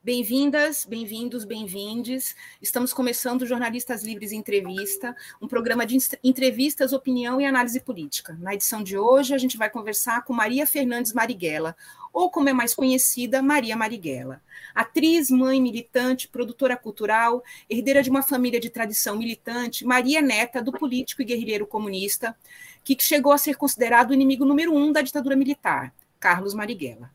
Bem-vindas, bem-vindos, bem-vindes. Estamos começando o Jornalistas Livres Entrevista, um programa de entrevistas, opinião e análise política. Na edição de hoje, a gente vai conversar com Maria Fernandes Marighella, ou como é mais conhecida, Maria Marighella. Atriz, mãe, militante, produtora cultural, herdeira de uma família de tradição militante, Maria é neta do político e guerrilheiro comunista, que chegou a ser considerado o inimigo número 1 da ditadura militar, Carlos Marighella.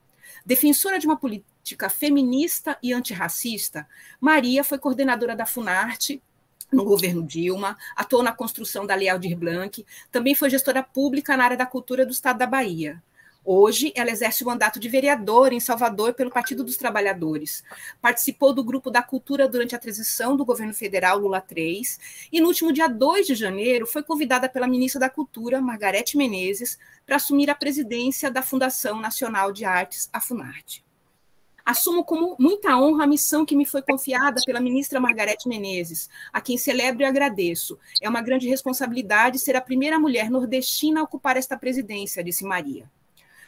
Defensora de uma política feminista e antirracista, Maria foi coordenadora da Funarte no governo Dilma, atuou na construção da Lei Aldir Blanc, também foi gestora pública na área da cultura do estado da Bahia. Hoje, ela exerce o mandato de vereadora em Salvador pelo Partido dos Trabalhadores. Participou do Grupo da Cultura durante a transição do governo federal Lula III e, no último dia 2 de janeiro, foi convidada pela ministra da Cultura, Margarete Menezes, para assumir a presidência da Fundação Nacional de Artes, a Funarte. Assumo com muita honra a missão que me foi confiada pela ministra Margarete Menezes, a quem celebro e agradeço. É uma grande responsabilidade ser a primeira mulher nordestina a ocupar esta presidência, disse Maria.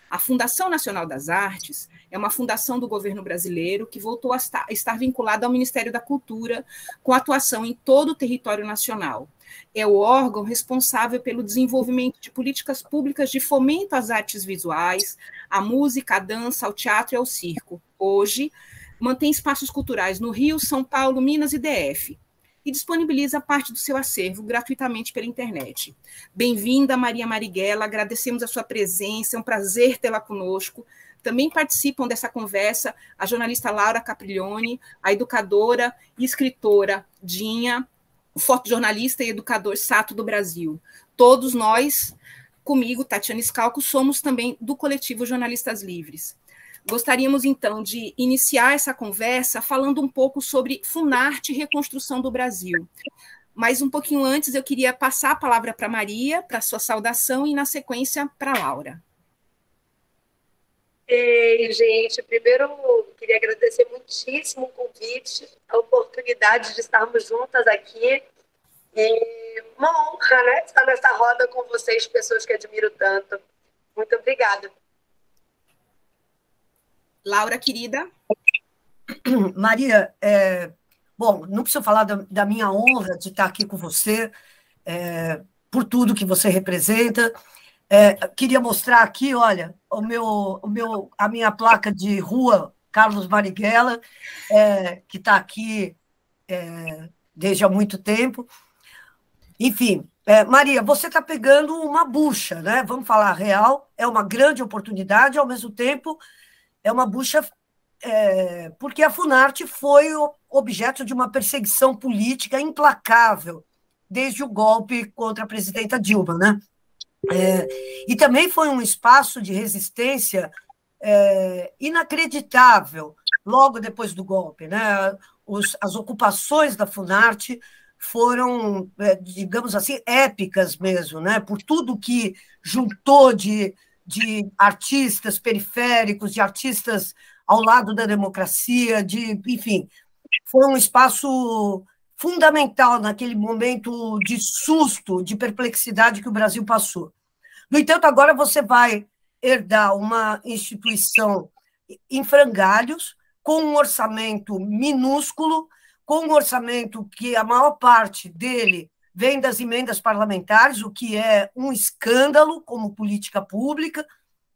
A Fundação Nacional das Artes é uma fundação do governo brasileiro que voltou a estar vinculada ao Ministério da Cultura, com atuação em todo o território nacional. É o órgão responsável pelo desenvolvimento de políticas públicas de fomento às artes visuais, à música, à dança, ao teatro e ao circo. Hoje, mantém espaços culturais no Rio, São Paulo, Minas e DF. E disponibiliza parte do seu acervo gratuitamente pela internet. Bem-vinda, Maria Marighella, agradecemos a sua presença, é um prazer tê-la conosco. Também participam dessa conversa a jornalista Laura Capriglione, a educadora e escritora Dinha, o fotojornalista e educador Sato do Brasil. Todos nós, comigo, Tatiana Scalco, somos também do coletivo Jornalistas Livres. Gostaríamos, então, de iniciar essa conversa falando um pouco sobre Funarte e Reconstrução do Brasil. Mas, um pouquinho antes, eu queria passar a palavra para Maria, para a sua saudação, e, na sequência, para a Laura. Ei, gente, primeiro, queria agradecer muitíssimo o convite, a oportunidade de estarmos juntas aqui. E uma honra, né, estar nessa roda com vocês, pessoas que admiro tanto. Muito obrigada. Laura, querida. Maria, bom, não preciso falar da minha honra de estar aqui com você, por tudo que você representa. Queria mostrar aqui, olha, a minha placa de rua, Carlos Marighella, que está aqui desde há muito tempo. Enfim, Maria, você está pegando uma bucha, né? Vamos falar real, é uma grande oportunidade, ao mesmo tempo é uma bucha, porque a Funarte foi objeto de uma perseguição política implacável desde o golpe contra a presidenta Dilma, né? E também foi um espaço de resistência inacreditável logo depois do golpe, né? As ocupações da Funarte foram, digamos assim, épicas mesmo, né? Por tudo que juntou de artistas periféricos, de artistas ao lado da democracia, enfim, foi um espaço fundamental naquele momento de susto, de perplexidade que o Brasil passou. No entanto, agora você vai herdar uma instituição em frangalhos, com um orçamento minúsculo, com um orçamento que a maior parte dele vem das emendas parlamentares, o que é um escândalo como política pública,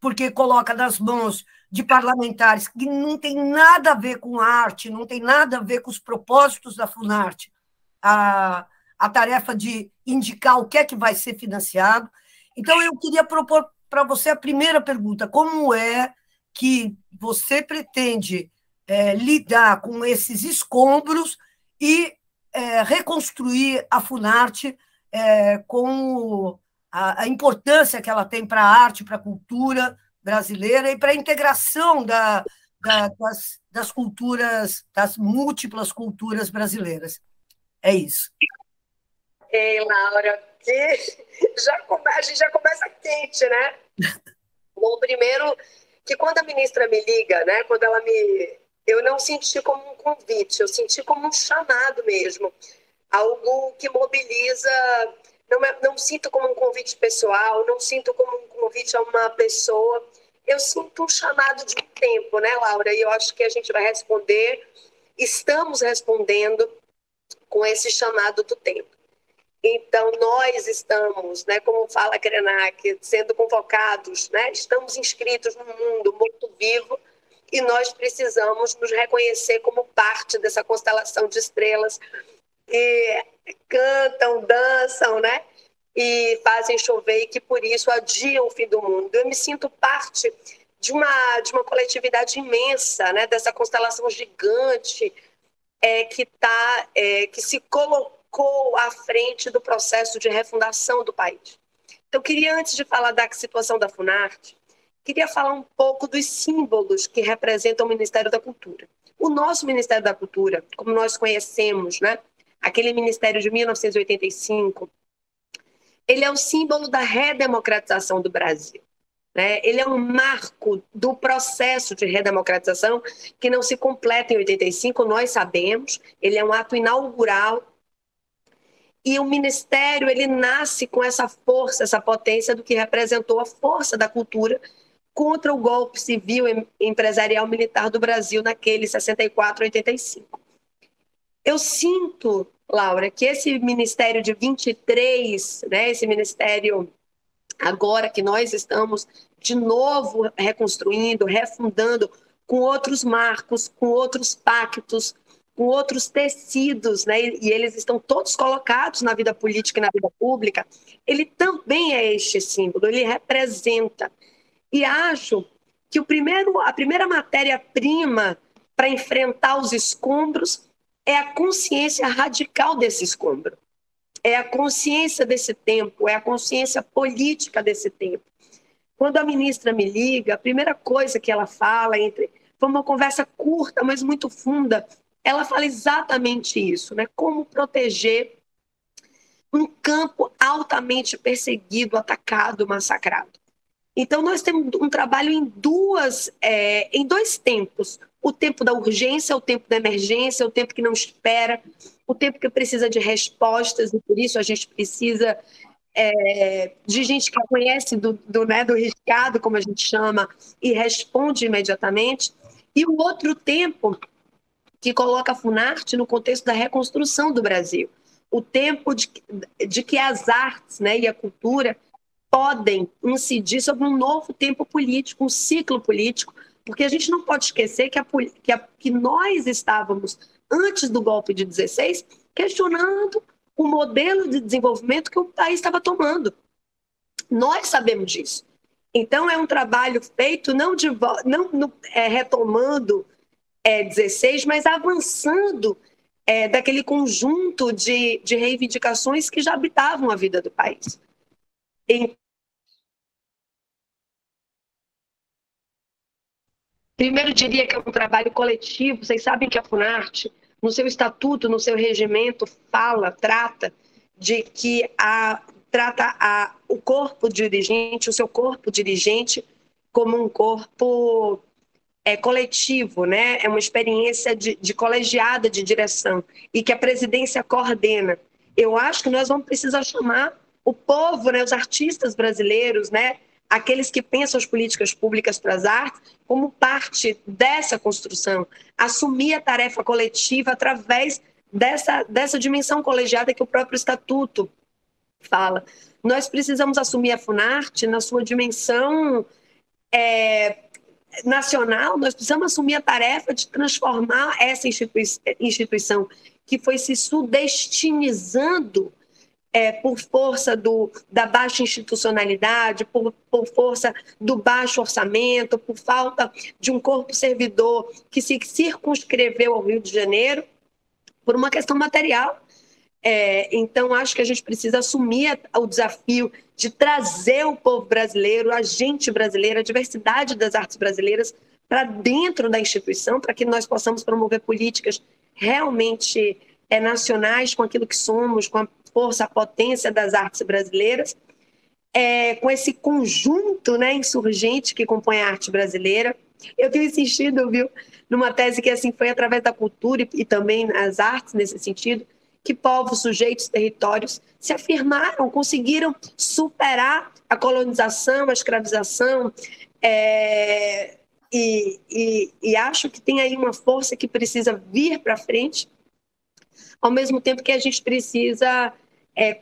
porque coloca nas mãos de parlamentares que não tem nada a ver com arte, não tem nada a ver com os propósitos da Funarte, a tarefa de indicar o que é que vai ser financiado. Então, eu queria propor para você a primeira pergunta: como é que você pretende lidar com esses escombros e reconstruir a Funarte com a importância que ela tem para a arte, para a cultura brasileira e para a integração das culturas, das múltiplas culturas brasileiras? É isso. Ei, Laura, a gente já começa quente, né? Bom, primeiro, que quando a ministra me liga, né, eu não senti como um convite, eu senti como um chamado mesmo, algo que mobiliza. Não sinto como um convite pessoal, não sinto como um convite a uma pessoa, eu sinto um chamado de tempo, né, Laura? E eu acho que a gente vai responder, estamos respondendo com esse chamado do tempo. Então, nós estamos, né, como fala a Krenak, sendo convocados, né, estamos inscritos no mundo muito vivo e nós precisamos nos reconhecer como parte dessa constelação de estrelas que cantam, dançam, né, e fazem chover e que, por isso, adiam o fim do mundo. Eu me sinto parte de uma coletividade imensa, né, dessa constelação gigante que se colocou à frente do processo de refundação do país. Então, queria, antes de falar da situação da Funarte, queria falar um pouco dos símbolos que representam o Ministério da Cultura. O nosso Ministério da Cultura, como nós conhecemos, né, aquele Ministério de 1985, ele é o símbolo da redemocratização do Brasil. Né? Ele é um marco do processo de redemocratização que não se completa em 85, nós sabemos. Ele é um ato inaugural e o Ministério ele nasce com essa força, essa potência do que representou a força da cultura contra o golpe civil, empresarial, militar do Brasil naquele 64, 85. Eu sinto, Laura, que esse Ministério de 23, né, esse Ministério agora que nós estamos de novo reconstruindo, refundando, com outros marcos, com outros pactos, com outros tecidos, né? E eles estão todos colocados na vida política e na vida pública, ele também é este símbolo, ele representa. E acho que a primeira matéria-prima para enfrentar os escombros é a consciência radical desse escombro. É a consciência desse tempo, é a consciência política desse tempo. Quando a ministra me liga, a primeira coisa que ela fala, foi uma conversa curta, mas muito funda, ela fala exatamente isso, né? Como proteger um campo altamente perseguido, atacado, massacrado. Então, nós temos um trabalho em dois tempos. O tempo da urgência, o tempo da emergência, o tempo que não espera, o tempo que precisa de respostas, e por isso a gente precisa de gente que conhece do riscado, como a gente chama, e responde imediatamente. E o outro tempo que coloca a Funarte no contexto da reconstrução do Brasil. O tempo de que as artes, né, e a cultura podem incidir sobre um novo tempo político, um ciclo político, porque a gente não pode esquecer que nós estávamos, antes do golpe de 16, questionando o modelo de desenvolvimento que o país estava tomando. Nós sabemos disso. Então, é um trabalho feito não retomando 16, mas avançando daquele conjunto de reivindicações que já habitavam a vida do país. Primeiro, diria que é um trabalho coletivo. Vocês sabem que a Funarte, no seu estatuto, no seu regimento, trata de que o corpo dirigente, o seu corpo dirigente, como um corpo coletivo, né? É uma experiência de colegiada de direção e que a presidência coordena. Eu acho que nós vamos precisar chamar o povo, né, os artistas brasileiros, né, aqueles que pensam as políticas públicas para as artes, como parte dessa construção, assumir a tarefa coletiva através dessa dimensão colegiada que o próprio Estatuto fala. Nós precisamos assumir a Funarte na sua dimensão nacional, nós precisamos assumir a tarefa de transformar essa instituição que foi se sudestinizando por força da baixa institucionalidade, por força do baixo orçamento, por falta de um corpo servidor que se circunscreveu ao Rio de Janeiro, por uma questão material. Então, acho que a gente precisa assumir o desafio de trazer o povo brasileiro, a gente brasileira, a diversidade das artes brasileiras para dentro da instituição, para que nós possamos promover políticas realmente nacionais com aquilo que somos, com a força, a potência das artes brasileiras, com esse conjunto, né, insurgente que compõe a arte brasileira. Eu tenho insistido, viu, numa tese que assim foi através da cultura e também nas artes, nesse sentido, que povos, sujeitos, territórios se afirmaram, conseguiram superar a colonização, a escravização, E acho que tem aí uma força que precisa vir para frente, ao mesmo tempo que a gente precisa,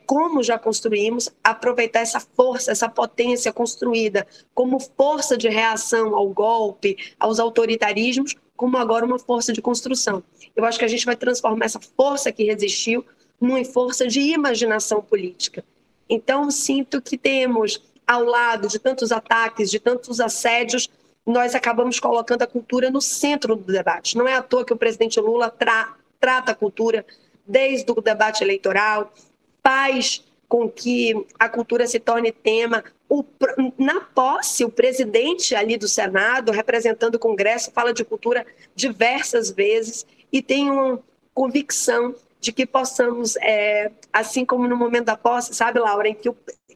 como já construímos, aproveitar essa força, essa potência construída como força de reação ao golpe, aos autoritarismos, como agora uma força de construção. Eu acho que a gente vai transformar essa força que resistiu numa força de imaginação política. Então, sinto que temos, ao lado de tantos ataques, de tantos assédios, nós acabamos colocando a cultura no centro do debate. Não é à toa que o presidente Lula trata a cultura desde o debate eleitoral, faz com que a cultura se torne tema. Na posse, o presidente ali do Senado, representando o Congresso, fala de cultura diversas vezes e tem uma convicção de que possamos, assim como no momento da posse, sabe, Laura, em que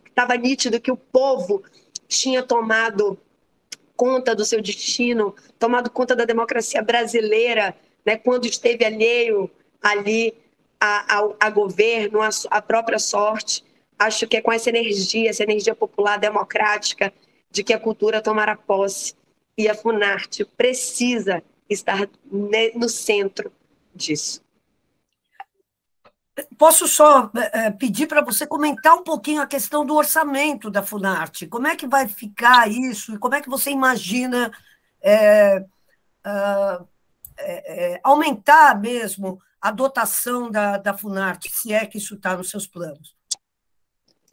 estava nítido que o povo tinha tomado conta do seu destino, tomado conta da democracia brasileira, né, quando esteve alheio ali a governo, a própria sorte. Acho que é com essa energia popular democrática, de que a cultura tomará posse. E a Funarte precisa estar no centro disso. Posso só pedir para você comentar um pouquinho a questão do orçamento da Funarte? Como é que vai ficar isso? E como é que você imagina aumentar mesmo a dotação da Funarte, se é que isso está nos seus planos?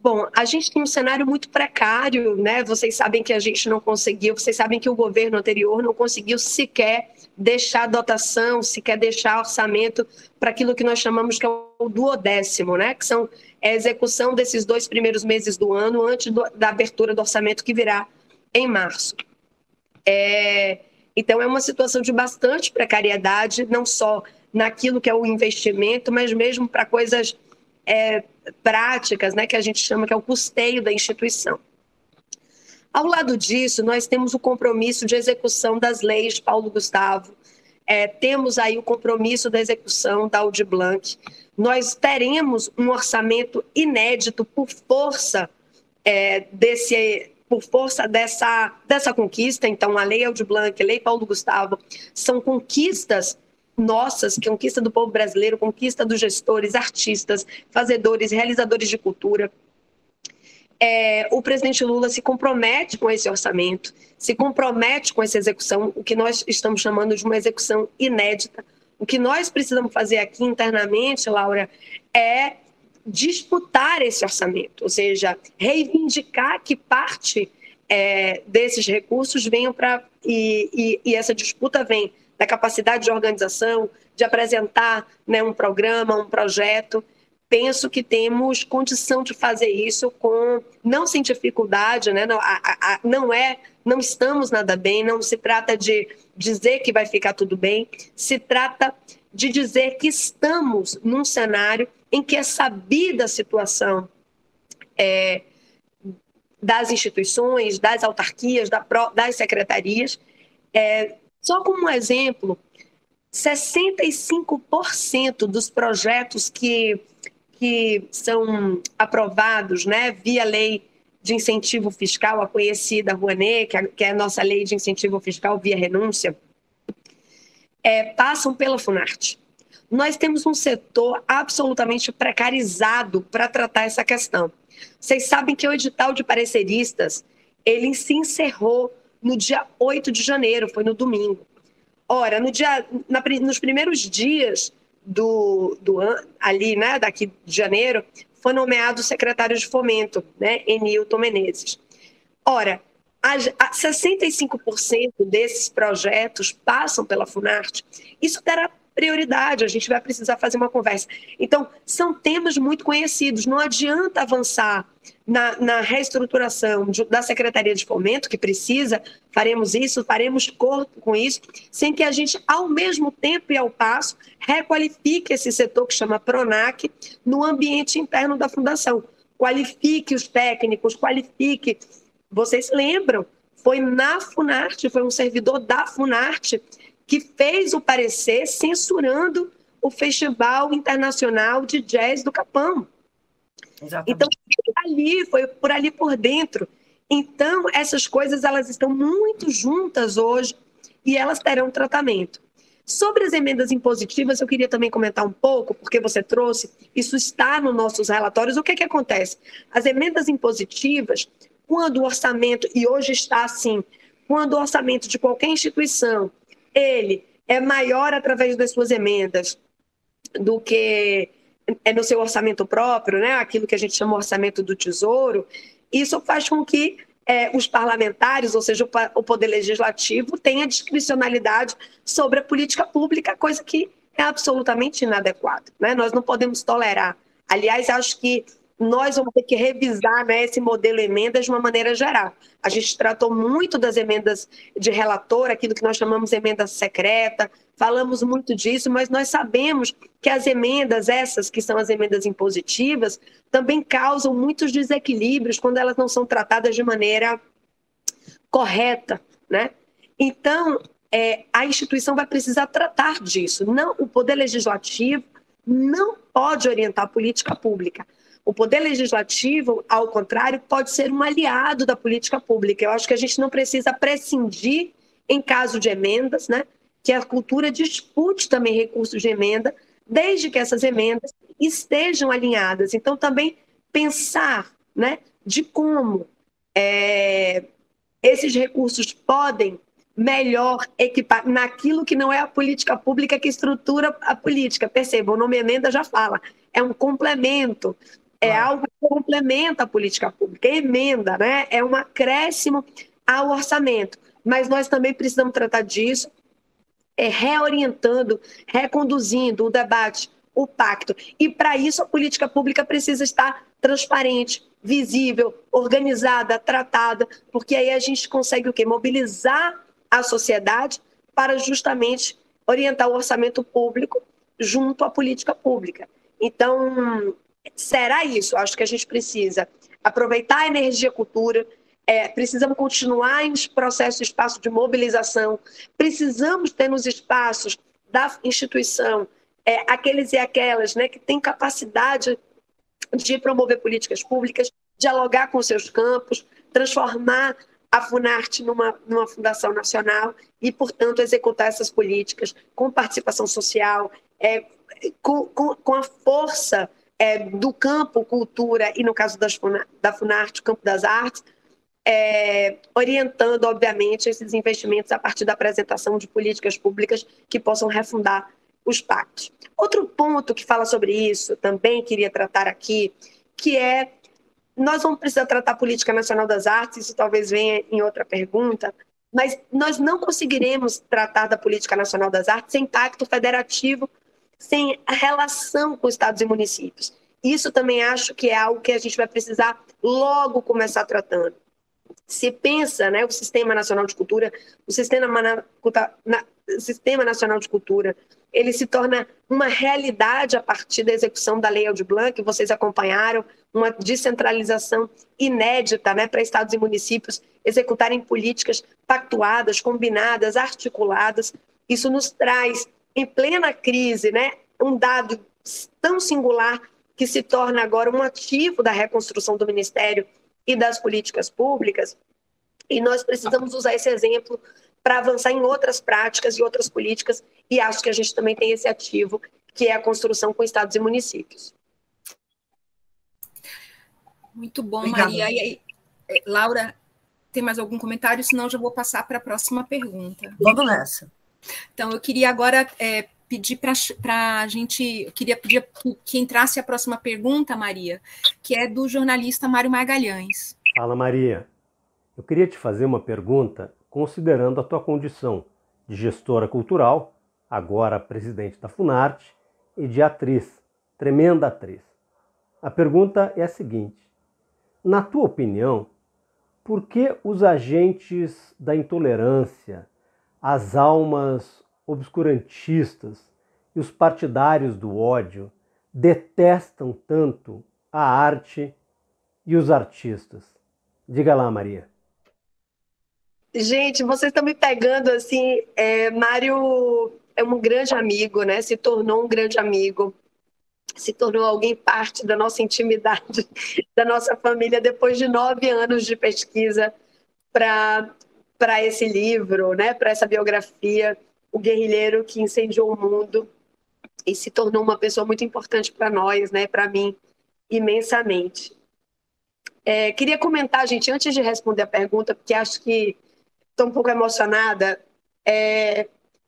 Bom, a gente tem um cenário muito precário, né? Vocês sabem que a gente não conseguiu, vocês sabem que o governo anterior não conseguiu sequer deixar dotação, sequer deixar orçamento para aquilo que nós chamamos que é o duodécimo, né? Que são a execução desses 2 primeiros meses do ano, antes da abertura do orçamento que virá em março. Então, é uma situação de bastante precariedade, não só naquilo que é o investimento, mas mesmo para coisas práticas, né, que a gente chama que é o custeio da instituição. Ao lado disso, nós temos o compromisso de execução das leis Paulo Gustavo, temos aí o compromisso da execução da Aldir Blanc. Nós teremos um orçamento inédito por força dessa conquista. Então, a Lei Aldir Blanc, a Lei Paulo Gustavo, são conquistas nossas, conquista do povo brasileiro, conquista dos gestores, artistas, fazedores, realizadores de cultura. O presidente Lula se compromete com esse orçamento, se compromete com essa execução, o que nós estamos chamando de uma execução inédita. O que nós precisamos fazer aqui internamente, Laura, é disputar esse orçamento, ou seja, reivindicar que parte desses recursos venham e essa disputa vem da capacidade de organização, de apresentar, né, um programa, um projeto. Penso que temos condição de fazer isso não sem dificuldade, né? Não estamos nada bem, não se trata de dizer que vai ficar tudo bem, se trata de dizer que estamos num cenário em que é sabida a situação das instituições, das autarquias, das secretarias. Só como um exemplo, 65% dos projetos que são aprovados, né, via lei de incentivo fiscal, a conhecida Rouanet, que é a nossa lei de incentivo fiscal via renúncia, passam pela Funarte. Nós temos um setor absolutamente precarizado para tratar essa questão. Vocês sabem que o edital de pareceristas, ele se encerrou no dia 8 de janeiro, foi no domingo. Ora, nos primeiros dias do ano, ali, né, daqui de janeiro, foi nomeado o secretário de Fomento, né, Enilton Menezes. Ora, 65% desses projetos passam pela Funarte. Isso terá prioridade, a gente vai precisar fazer uma conversa. Então, são temas muito conhecidos, não adianta avançar na reestruturação da Secretaria de Fomento, que precisa, faremos isso, faremos corpo com isso, sem que a gente, ao mesmo tempo e ao passo, requalifique esse setor que chama PRONAC no ambiente interno da Fundação. Qualifique os técnicos, qualifique. Vocês lembram, foi na Funarte, foi um servidor da Funarte que fez o parecer censurando o Festival Internacional de Jazz do Capão. Exatamente. Então, foi por ali por dentro. Então, essas coisas elas estão muito juntas hoje e elas terão tratamento. Sobre as emendas impositivas, eu queria também comentar um pouco, porque você trouxe, isso está nos nossos relatórios. O que é que acontece? As emendas impositivas, quando o orçamento, e hoje está assim, quando o orçamento de qualquer instituição, ele é maior através das suas emendas do que é no seu orçamento próprio, né? Aquilo que a gente chama de orçamento do Tesouro, isso faz com que os parlamentares, ou seja, o Poder Legislativo, tenha discricionalidade sobre a política pública, coisa que é absolutamente inadequada, né? Nós não podemos tolerar. Aliás, acho que nós vamos ter que revisar, né, esse modelo emendas de uma maneira geral. A gente tratou muito das emendas de relator, aquilo que nós chamamos de emenda secreta, falamos muito disso, mas nós sabemos que as emendas, essas que são as emendas impositivas, também causam muitos desequilíbrios quando elas não são tratadas de maneira correta, né? Então, a instituição vai precisar tratar disso. Não, o Poder Legislativo não pode orientar a política pública. O Poder Legislativo, ao contrário, pode ser um aliado da política pública. Eu acho que a gente não precisa prescindir, em caso de emendas, né, que a cultura dispute também recursos de emenda, desde que essas emendas estejam alinhadas. Então, também pensar, né, de como esses recursos podem melhor equipar naquilo que não é a política pública que estrutura a política. Perceba, o nome emenda já fala, é um complemento, é algo que complementa a política pública. Emenda, né? É um acréscimo ao orçamento. Mas nós também precisamos tratar disso, reorientando, reconduzindo o debate, o pacto. E, para isso, a política pública precisa estar transparente, visível, organizada, tratada, porque aí a gente consegue o quê? Mobilizar a sociedade para justamente orientar o orçamento público junto à política pública. Então, será isso? Acho que a gente precisa aproveitar a energia cultura, precisamos continuar em processo, espaço de mobilização, precisamos ter nos espaços da instituição aqueles e aquelas, né, que têm capacidade de promover políticas públicas, dialogar com seus campos, transformar a Funarte numa fundação nacional e, portanto, executar essas políticas com participação social, com a força do campo cultura e, no caso da Funarte, o campo das artes, orientando, obviamente, esses investimentos a partir da apresentação de políticas públicas que possam refundar os pactos. Outro ponto que fala sobre isso, também queria tratar aqui, que nós vamos precisar tratar a Política Nacional das Artes, isso talvez venha em outra pergunta, mas nós não conseguiremos tratar da Política Nacional das Artes sem pacto federativo, sem a relação com estados e municípios. Isso também acho que é algo que a gente vai precisar logo começar tratando. Se pensa, né, o Sistema Nacional de Cultura, o Sistema Nacional de Cultura, ele se torna uma realidade a partir da execução da Lei Aldir Blanc, que vocês acompanharam, uma descentralização inédita, né, para estados e municípios executarem políticas pactuadas, combinadas, articuladas. Isso nos traz, em plena crise, né, um dado tão singular que se torna agora um ativo da reconstrução do Ministério e das políticas públicas, e nós precisamos usar esse exemplo para avançar em outras práticas e outras políticas, e acho que a gente também tem esse ativo, que é a construção com estados e municípios. Muito bom, Obrigada. Maria. E aí, Laura, tem mais algum comentário? Senão eu já vou passar para a próxima pergunta. Vamos nessa. Então, eu queria agora pedir para a gente, eu queria pedir que entrasse a próxima pergunta, Maria, que é do jornalista Mário Magalhães. Fala, Maria. Eu queria te fazer uma pergunta considerando a tua condição de gestora cultural, agora presidente da Funarte, e de atriz, tremenda atriz. A pergunta é a seguinte: na tua opinião, por que os agentes da intolerância, as almas obscurantistas e os partidários do ódio detestam tanto a arte e os artistas? Diga lá, Maria. Gente, vocês estão me pegando assim. Mário é um grande amigo, né? Se tornou um grande amigo. se tornou alguém parte da nossa intimidade, da nossa família, depois de 9 anos de pesquisa para esse livro, né, para essa biografia, o guerrilheiro que incendiou o mundo e se tornou uma pessoa muito importante para nós, né, para mim, imensamente. Queria comentar, gente, antes de responder a pergunta, porque acho que estou um pouco emocionada.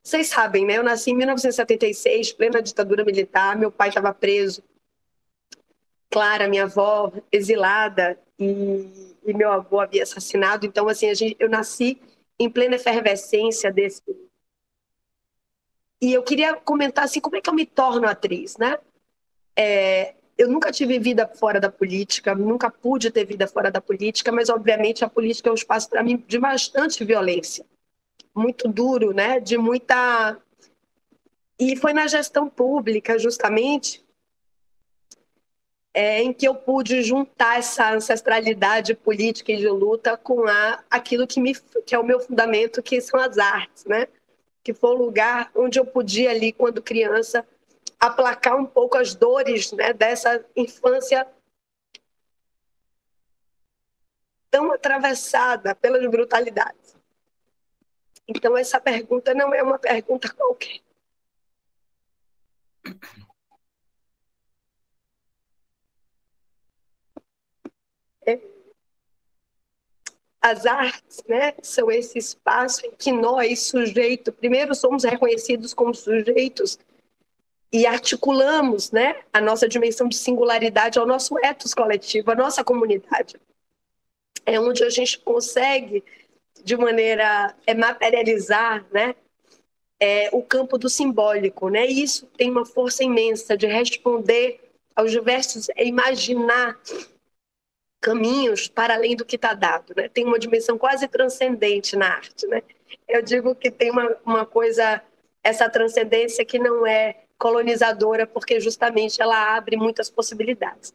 Vocês sabem, né? Eu nasci em 1976, plena ditadura militar. Meu pai estava preso. Clara, minha avó, exilada. E meu avô havia assassinado. Então, assim, eu nasci em plena efervescência desse... E eu queria comentar, assim, como é que eu me torno atriz, né? Eu nunca tive vida fora da política, nunca pude ter vida fora da política, mas, obviamente, a política é um espaço, para mim, de bastante violência. Muito duro, né? De muita... E foi na gestão pública, justamente, em que eu pude juntar essa ancestralidade política e de luta com aquilo que é o meu fundamento, que são as artes, né? Que foi o lugar onde eu podia, ali, quando criança, aplacar um pouco as dores, né, dessa infância tão atravessada pelas brutalidades. Então, essa pergunta não é uma pergunta qualquer. As artes, né, são esse espaço em que nós, sujeito, primeiro somos reconhecidos como sujeitos e articulamos, né, a nossa dimensão de singularidade ao nosso ethos coletivo, à nossa comunidade. É onde a gente consegue, de maneira materializar, né, o campo do simbólico, né? E isso tem uma força imensa de responder aos diversos, imaginar caminhos para além do que está dado, né? Tem uma dimensão quase transcendente na arte, né? Eu digo que tem uma coisa, essa transcendência que não é colonizadora, porque justamente ela abre muitas possibilidades.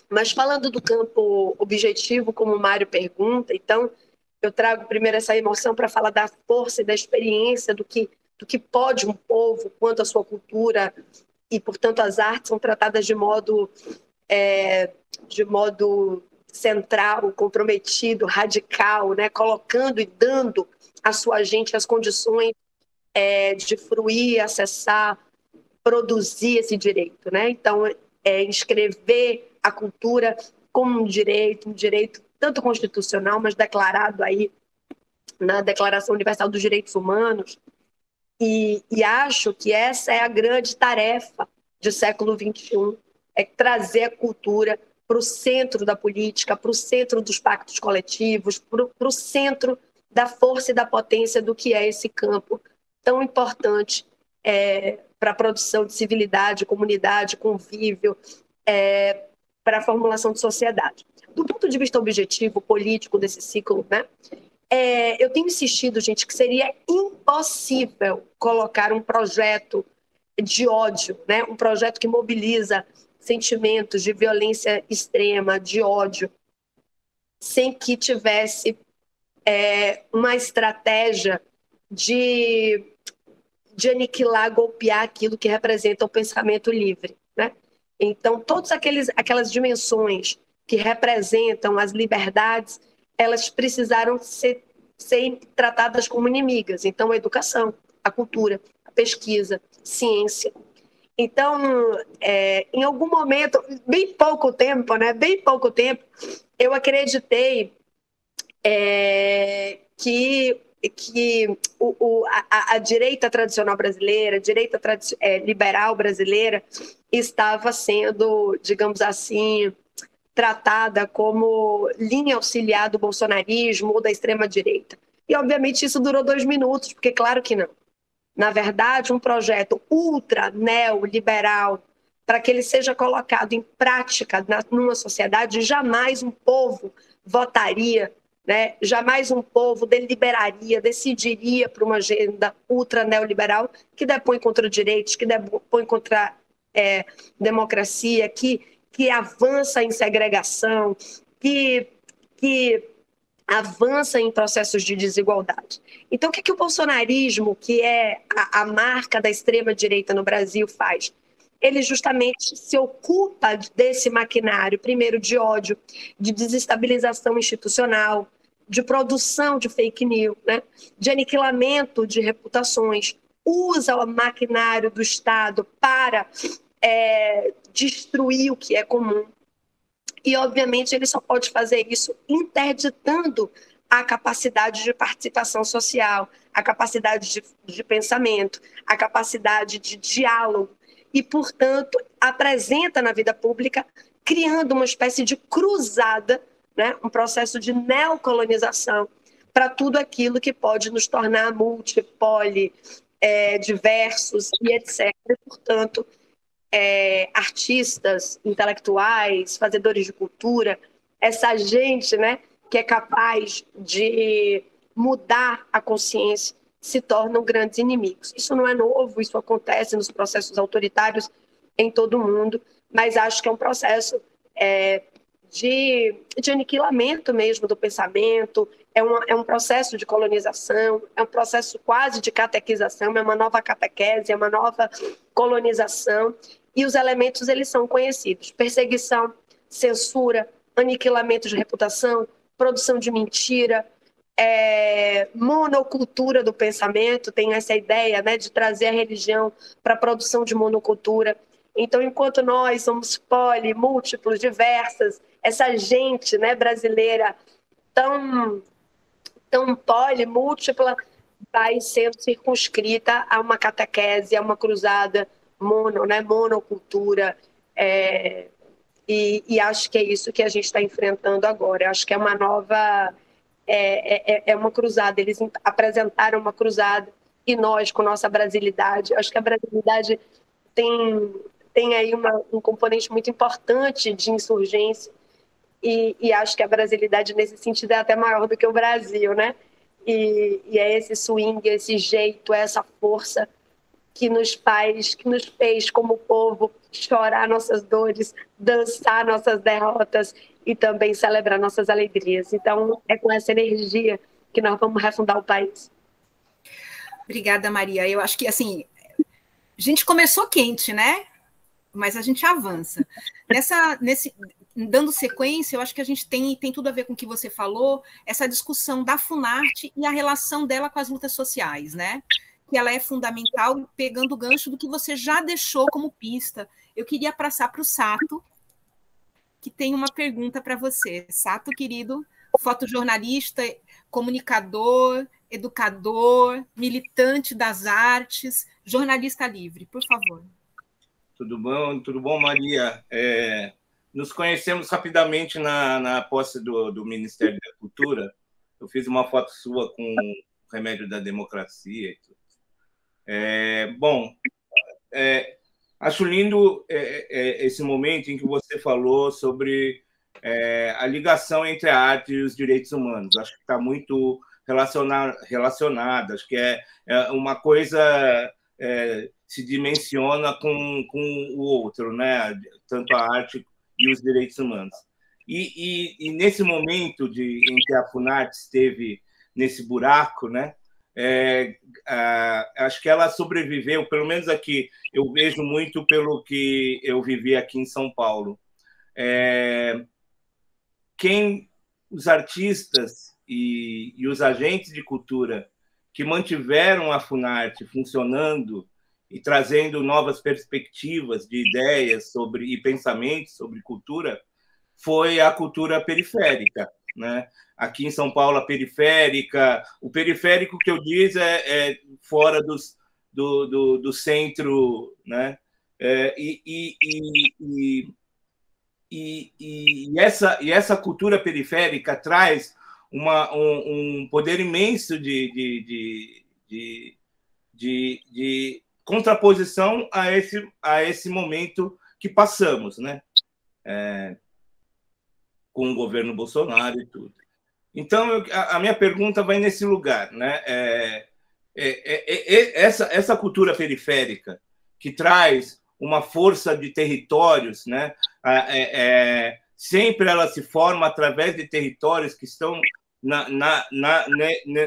Mas falando do campo objetivo, como o Mário pergunta, então, eu trago primeiro essa emoção para falar da força e da experiência do que pode um povo, quanto a sua cultura e, portanto, as artes são tratadas de modo central, comprometido, radical, né? Colocando e dando à sua gente as condições de fruir, acessar, produzir esse direito, né? Então, inscrever a cultura como um direito tanto constitucional, mas declarado aí na Declaração Universal dos Direitos Humanos. E acho que essa é a grande tarefa do século XXI, é trazer a cultura para o centro da política, para o centro dos pactos coletivos, para o centro da força e da potência do que é esse campo tão importante para a produção de civilidade, comunidade, convívio, para a formulação de sociedade. Do ponto de vista objetivo, político desse ciclo, né, eu tenho insistido, gente, que seria impossível colocar um projeto de ódio, né, um projeto que mobiliza sentimentos de violência extrema, de ódio, sem que tivesse uma estratégia de aniquilar, golpear aquilo que representa o pensamento livre, né? Então, todas aquelas dimensões que representam as liberdades, elas precisaram ser tratadas como inimigas. Então, a educação, a cultura, a pesquisa, ciência. Então, em algum momento, bem pouco tempo, eu acreditei que a direita tradicional brasileira, a direita liberal brasileira, estava sendo, digamos assim, tratada como linha auxiliar do bolsonarismo ou da extrema-direita. E, obviamente, isso durou 2 minutos, porque, claro que não. Na verdade, um projeto ultra neoliberal, para que ele seja colocado em prática numa sociedade, jamais um povo votaria, né? Jamais um povo deliberaria, decidiria por uma agenda ultra neoliberal que depõe contra direitos, que depõe contra democracia, que avança em segregação, que avança em processos de desigualdade. Então, o que o bolsonarismo, que é a marca da extrema-direita no Brasil, faz? ele justamente se ocupa desse maquinário, primeiro de ódio, de desestabilização institucional, de produção de fake news, né? De aniquilamento de reputações, usa o maquinário do Estado para destruir o que é comum. E, obviamente, ele só pode fazer isso interditando a capacidade de participação social, a capacidade de pensamento, a capacidade de diálogo e, portanto, apresenta na vida pública, criando uma espécie de cruzada, né, um processo de neocolonização para tudo aquilo que pode nos tornar multipoli, diversos e etc. E, portanto, artistas, intelectuais, fazedores de cultura, essa gente, né, que é capaz de mudar a consciência, se tornam grandes inimigos. Isso não é novo, isso acontece nos processos autoritários em todo o mundo, mas acho que é um processo de aniquilamento mesmo do pensamento, é um processo de colonização, é um processo quase de catequização, é uma nova catequese, é uma nova colonização, e os elementos eles são conhecidos: perseguição, censura, aniquilamento de reputação, produção de mentira, monocultura do pensamento. Tem essa ideia, né, de trazer a religião para a produção de monocultura. Então, enquanto nós somos poli, múltiplos, diversas, essa gente, né, brasileira tão poli, múltipla, vai sendo circunscrita a uma catequese, a uma cruzada monocultura, e acho que é isso que a gente está enfrentando agora. Acho que é uma nova... É uma cruzada. Eles apresentaram uma cruzada, e nós, com nossa brasilidade, acho que a brasilidade tem aí um componente muito importante de insurgência, e acho que a brasilidade, nesse sentido, é até maior do que o Brasil, né? E é esse swing, esse jeito, essa força que nos fez, como povo, chorar nossas dores, dançar nossas derrotas e também celebrar nossas alegrias. Então, é com essa energia que nós vamos refundar o país. Obrigada, Maria. Eu acho que, assim, a gente começou quente, né? Mas a gente avança. Dando sequência, eu acho que a gente tem tudo a ver com o que você falou, essa discussão da Funarte e a relação dela com as lutas sociais, né? Que ela é fundamental, pegando o gancho do que você já deixou como pista. Eu queria passar para o Sato, que tem uma pergunta para você. Sato, querido, fotojornalista, comunicador, educador, militante das artes, jornalista livre, por favor. Tudo bom, Maria? Nos conhecemos rapidamente na posse do Ministério da Cultura. Eu fiz uma foto sua com o Remédio da Democracia e tudo. Acho lindo esse momento em que você falou sobre a ligação entre a arte e os direitos humanos. Acho que está muito relacionada. Acho que é uma coisa se dimensiona com o outro, né? Tanto a arte e os direitos humanos. E nesse momento em que a Funarte esteve nesse buraco, né? Acho que ela sobreviveu, pelo menos aqui, eu vejo muito pelo que eu vivi aqui em São Paulo. Os artistas e os agentes de cultura que mantiveram a Funarte funcionando e trazendo novas perspectivas de ideias e pensamentos sobre cultura foi a cultura periférica, né? Aqui em São Paulo, a periférica, o periférico que eu diz é fora do centro, né? Essa cultura periférica traz um poder imenso de contraposição a esse momento que passamos, né? Com o governo Bolsonaro e tudo. Então, a minha pergunta vai nesse lugar, né? Essa cultura periférica que traz uma força de territórios, né? Sempre ela se forma através de territórios que estão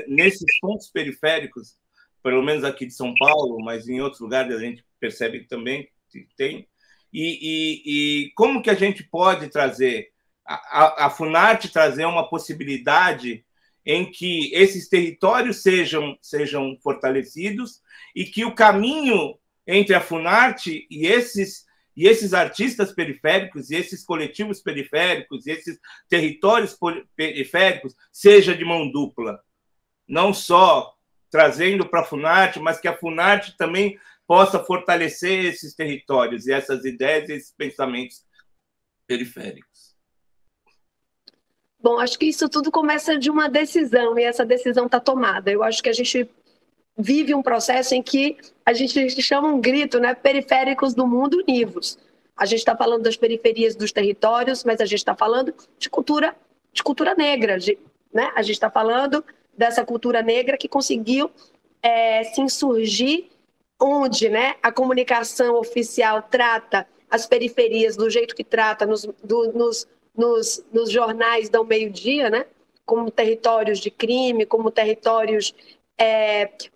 nesses pontos periféricos, pelo menos aqui de São Paulo, mas em outros lugares a gente percebe também tem. E como que a gente pode trazer, a Funarte trazer uma possibilidade em que esses territórios sejam fortalecidos e que o caminho entre a Funarte e esses artistas periféricos, e esses coletivos periféricos, e esses territórios periféricos, seja de mão dupla. Não só trazendo para a Funarte, mas que a Funarte também possa fortalecer esses territórios, e essas ideias e esses pensamentos periféricos. Bom, acho que isso tudo começa de uma decisão, e essa decisão está tomada. Eu acho que a gente vive um processo em que a gente chama um grito, né, periféricos do mundo univos. A gente está falando das periferias dos territórios, mas a gente está falando de cultura negra, né? A gente está falando dessa cultura negra que conseguiu se insurgir onde, né, a comunicação oficial trata as periferias do jeito que trata nos jornais do meio-dia, né, como territórios de crime, como territórios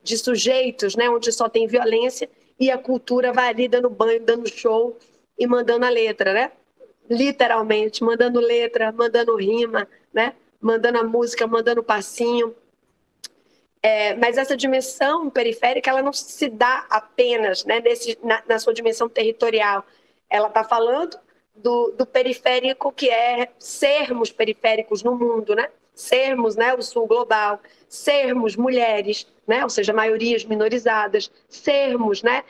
de sujeitos, né, onde só tem violência, e a cultura vai ali dando banho, dando show e mandando a letra, né? Literalmente, mandando letra, mandando rima, né? Mandando a música, mandando passinho. Mas essa dimensão periférica, ela não se dá apenas, né, na sua dimensão territorial. Ela está falando do periférico, que é sermos periféricos no mundo, né? Sermos, né, o sul global, sermos mulheres, né, ou seja, maiorias minorizadas, sermos, né,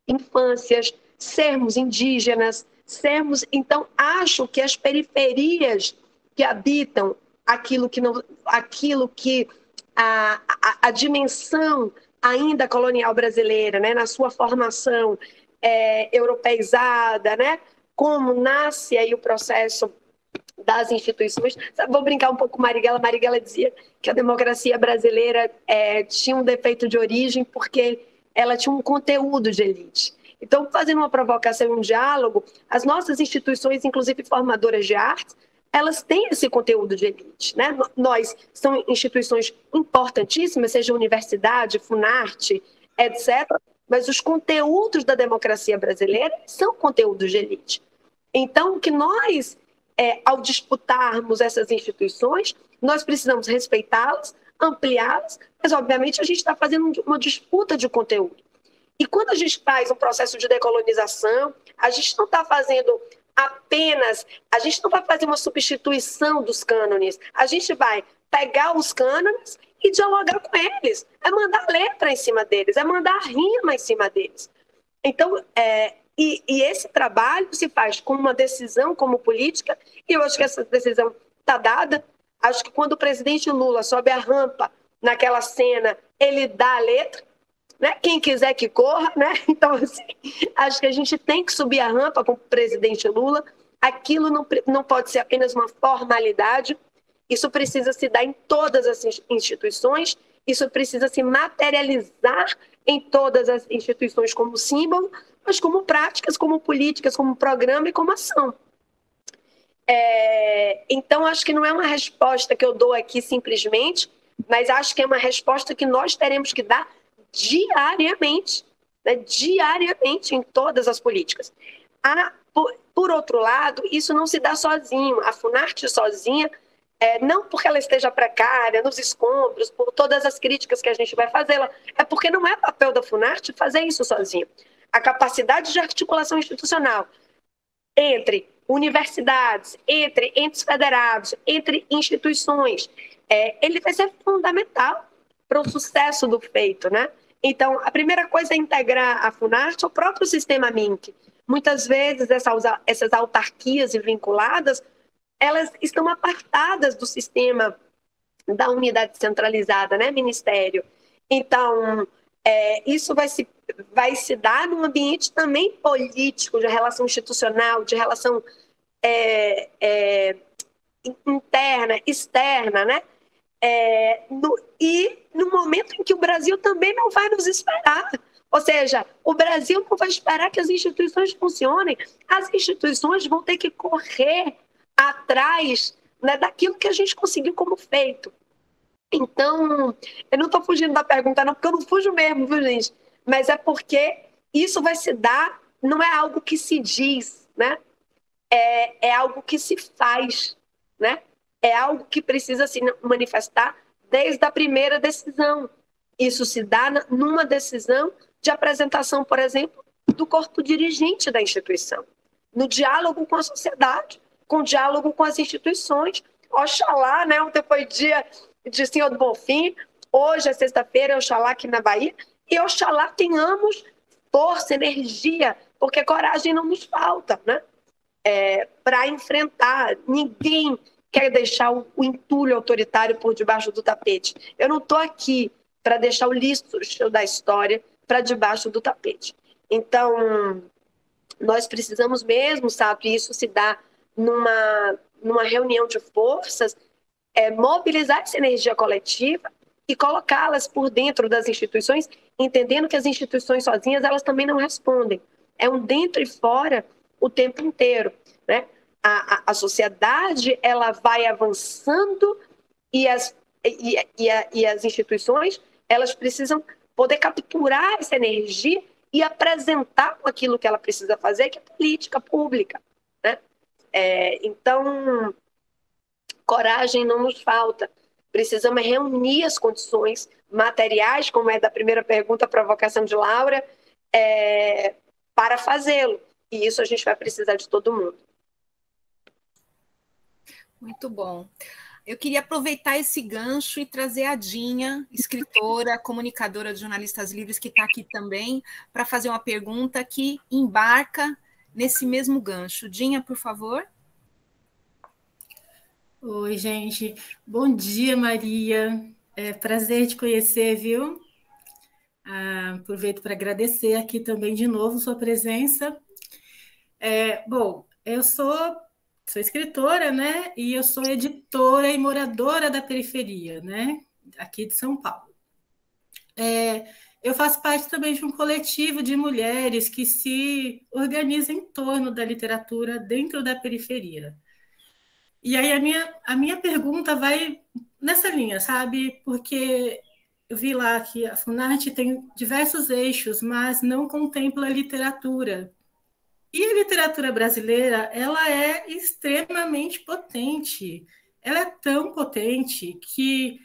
infâncias, sermos indígenas, sermos... Então, acho que as periferias que habitam aquilo que a dimensão ainda colonial brasileira, né, na sua formação europeizada, né, como nasce aí o processo das instituições. Vou brincar um pouco com Marighella. Marighella dizia que a democracia brasileira tinha um defeito de origem porque ela tinha um conteúdo de elite. Então, fazendo uma provocação e um diálogo, as nossas instituições, inclusive formadoras de arte, elas têm esse conteúdo de elite, né? Nós, são instituições importantíssimas, seja universidade, Funarte, etc., mas os conteúdos da democracia brasileira são conteúdos de elite. Então, o que nós, ao disputarmos essas instituições, nós precisamos respeitá-las, ampliá-las, mas, obviamente, a gente está fazendo uma disputa de conteúdo. E quando a gente faz um processo de decolonização, a gente não está fazendo apenas... A gente não vai fazer uma substituição dos cânones. A gente vai pegar os cânones e dialogar com eles. É mandar letra em cima deles, é mandar rima em cima deles. Então, e esse trabalho se faz com uma decisão como política, e eu acho que essa decisão está dada. Acho que quando o presidente Lula sobe a rampa naquela cena, ele dá a letra, né? Quem quiser que corra, né? Então, assim, acho que a gente tem que subir a rampa com o presidente Lula. Aquilo não pode ser apenas uma formalidade, isso precisa se dar em todas as instituições, isso precisa se materializar em todas as instituições como símbolo, mas como práticas, como políticas, como programa e como ação. Então, acho que não é uma resposta que eu dou aqui simplesmente, mas acho que é uma resposta que nós teremos que dar diariamente, né? Diariamente em todas as políticas. Por outro lado, isso não se dá sozinho. A Funarte sozinha, não porque ela esteja precária, nos escombros, por todas as críticas que a gente vai fazê-la, é porque não é papel da Funarte fazer isso sozinho. A capacidade de articulação institucional entre universidades, entre entes federados, entre instituições, ele vai ser fundamental para o sucesso do feito, né? Então, a primeira coisa é integrar a Funarte ao próprio sistema MINC. Muitas vezes essas autarquias vinculadas, elas estão apartadas do sistema da unidade centralizada, né, ministério. Então, isso vai se dar num ambiente também político, de relação institucional, de relação interna, externa, né? E no momento em que o Brasil também não vai nos esperar. Ou seja, o Brasil não vai esperar que as instituições funcionem. As instituições vão ter que correr atrás, né, daquilo que a gente conseguiu como feito. Então, eu não estou fugindo da pergunta, não, porque eu não fujo mesmo, viu, gente? Mas é porque isso vai se dar não é algo que se diz, né? É algo que se faz, né? É algo que precisa se manifestar desde a primeira decisão. Isso se dá numa decisão de apresentação, por exemplo, do corpo dirigente da instituição, no diálogo com a sociedade, com o diálogo com as instituições. Oxalá, né? Ontem foi dia de Senhor do Bonfim, hoje é sexta-feira, Oxalá aqui na Bahia, e Oxalá tenhamos força, energia, porque coragem não nos falta, né? Para enfrentar. Ninguém quer deixar o entulho autoritário por debaixo do tapete. Eu não estou aqui para deixar o lixo da história para debaixo do tapete. Então, nós precisamos mesmo, sabe, isso se dá numa reunião de forças, mobilizar essa energia coletiva e colocá-las por dentro das instituições, entendendo que as instituições sozinhas, elas também não respondem. É um dentro e fora o tempo inteiro, né? A sociedade, ela vai avançando e as instituições, elas precisam poder capturar essa energia e apresentar aquilo que ela precisa fazer, que é política pública, né? Então, coragem não nos falta. Precisamos reunir as condições materiais, como é da primeira pergunta, a provocação de Laura, para fazê-lo. E isso a gente vai precisar de todo mundo. Muito bom. Eu queria aproveitar esse gancho e trazer a Dinha, escritora, comunicadora de Jornalistas Livres, que está aqui também, para fazer uma pergunta que embarca nesse mesmo gancho. Dinha, por favor. Oi, gente. Bom dia, Maria. É prazer te conhecer, viu? Aproveito para agradecer aqui também de novo sua presença. Bom, eu sou escritora, né? E eu sou editora e moradora da periferia, né? Aqui de São Paulo. Eu faço parte também de um coletivo de mulheres que se organizam em torno da literatura dentro da periferia. E aí a minha pergunta vai nessa linha, sabe? Porque eu vi lá que a Funarte tem diversos eixos, mas não contempla a literatura. E a literatura brasileira, ela é extremamente potente. Ela é tão potente que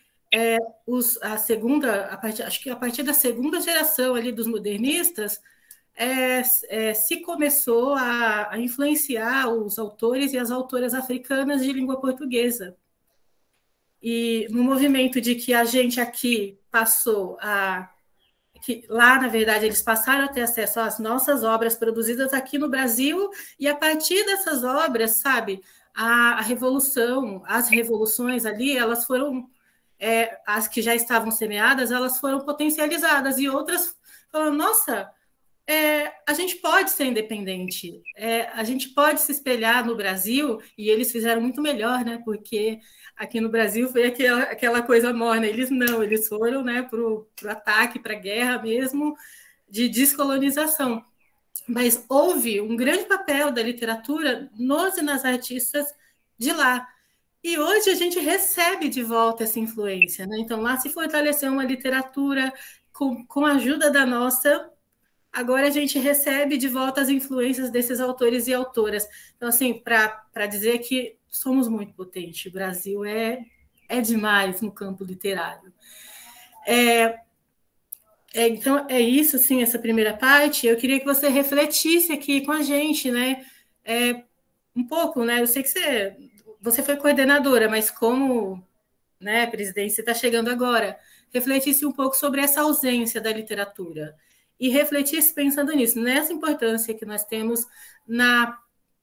acho que a partir da segunda geração ali dos modernistas, se começou a influenciar os autores e as autoras africanas de língua portuguesa. E no movimento de que a gente aqui passou que lá, na verdade, eles passaram a ter acesso às nossas obras produzidas aqui no Brasil, e a partir dessas obras, sabe, as revoluções ali, elas foram, as que já estavam semeadas, elas foram potencializadas, e outras falaram, nossa, a gente pode ser independente, a gente pode se espelhar no Brasil, e eles fizeram muito melhor, né, porque aqui no Brasil foi aquela coisa morna, eles foram, né, para o ataque, para a guerra mesmo, de descolonização. Mas houve um grande papel da literatura nos e nas artistas de lá. E hoje a gente recebe de volta essa influência, né? Então lá se fortaleceu uma literatura com a ajuda da nossa. Agora a gente recebe de volta as influências desses autores e autoras. Então, assim, para dizer que somos muito potentes, o Brasil é demais no campo literário. Então, é isso, assim, essa primeira parte. Eu queria que você refletisse aqui com a gente, né? Um pouco, né? Eu sei que você foi coordenadora, mas como, né, presidente, você está chegando agora, refletisse um pouco sobre essa ausência da literatura. E refletisse pensando nisso, nessa importância que nós temos na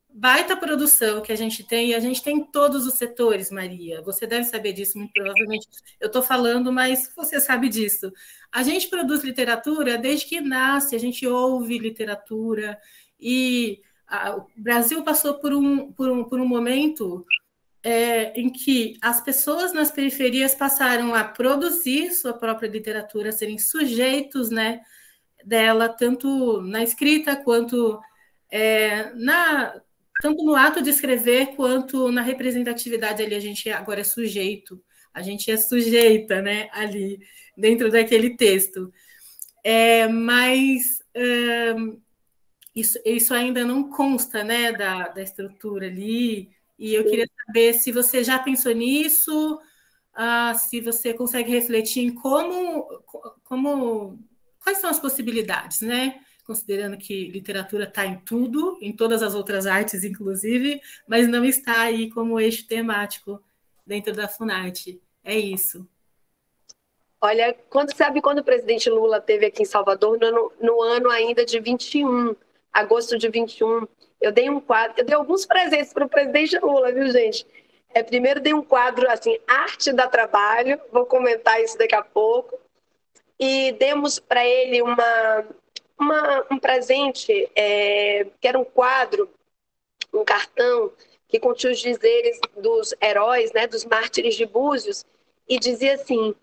baita produção que a gente tem, e a gente tem em todos os setores, Maria. Você deve saber disso, muito provavelmente. Eu estou falando, mas você sabe disso. A gente produz literatura desde que nasce, a gente ouve literatura, e o Brasil passou por um momento em que as pessoas nas periferias passaram a produzir sua própria literatura, a serem sujeitos, né, dela, tanto na escrita, quanto tanto no ato de escrever, quanto na representatividade ali, a gente agora é sujeito, a gente é sujeita, né, ali, dentro daquele texto. Mas Isso ainda não consta, né, da estrutura ali, e eu queria saber se você já pensou nisso, se você consegue refletir em quais são as possibilidades, né? Considerando que literatura está em tudo, em todas as outras artes, inclusive, mas não está aí como eixo temático dentro da Funarte. É isso. Olha, quando o presidente Lula esteve aqui em Salvador, no ano ainda de 21, agosto de 21, eu dei alguns presentes para o presidente Lula, viu, gente? Primeiro dei um quadro, assim, Arte dá Trabalho, vou comentar isso daqui a pouco, e demos para ele um presente, que era um quadro, um cartão, que continha os dizeres dos heróis, né, dos mártires de Búzios, e dizia assim: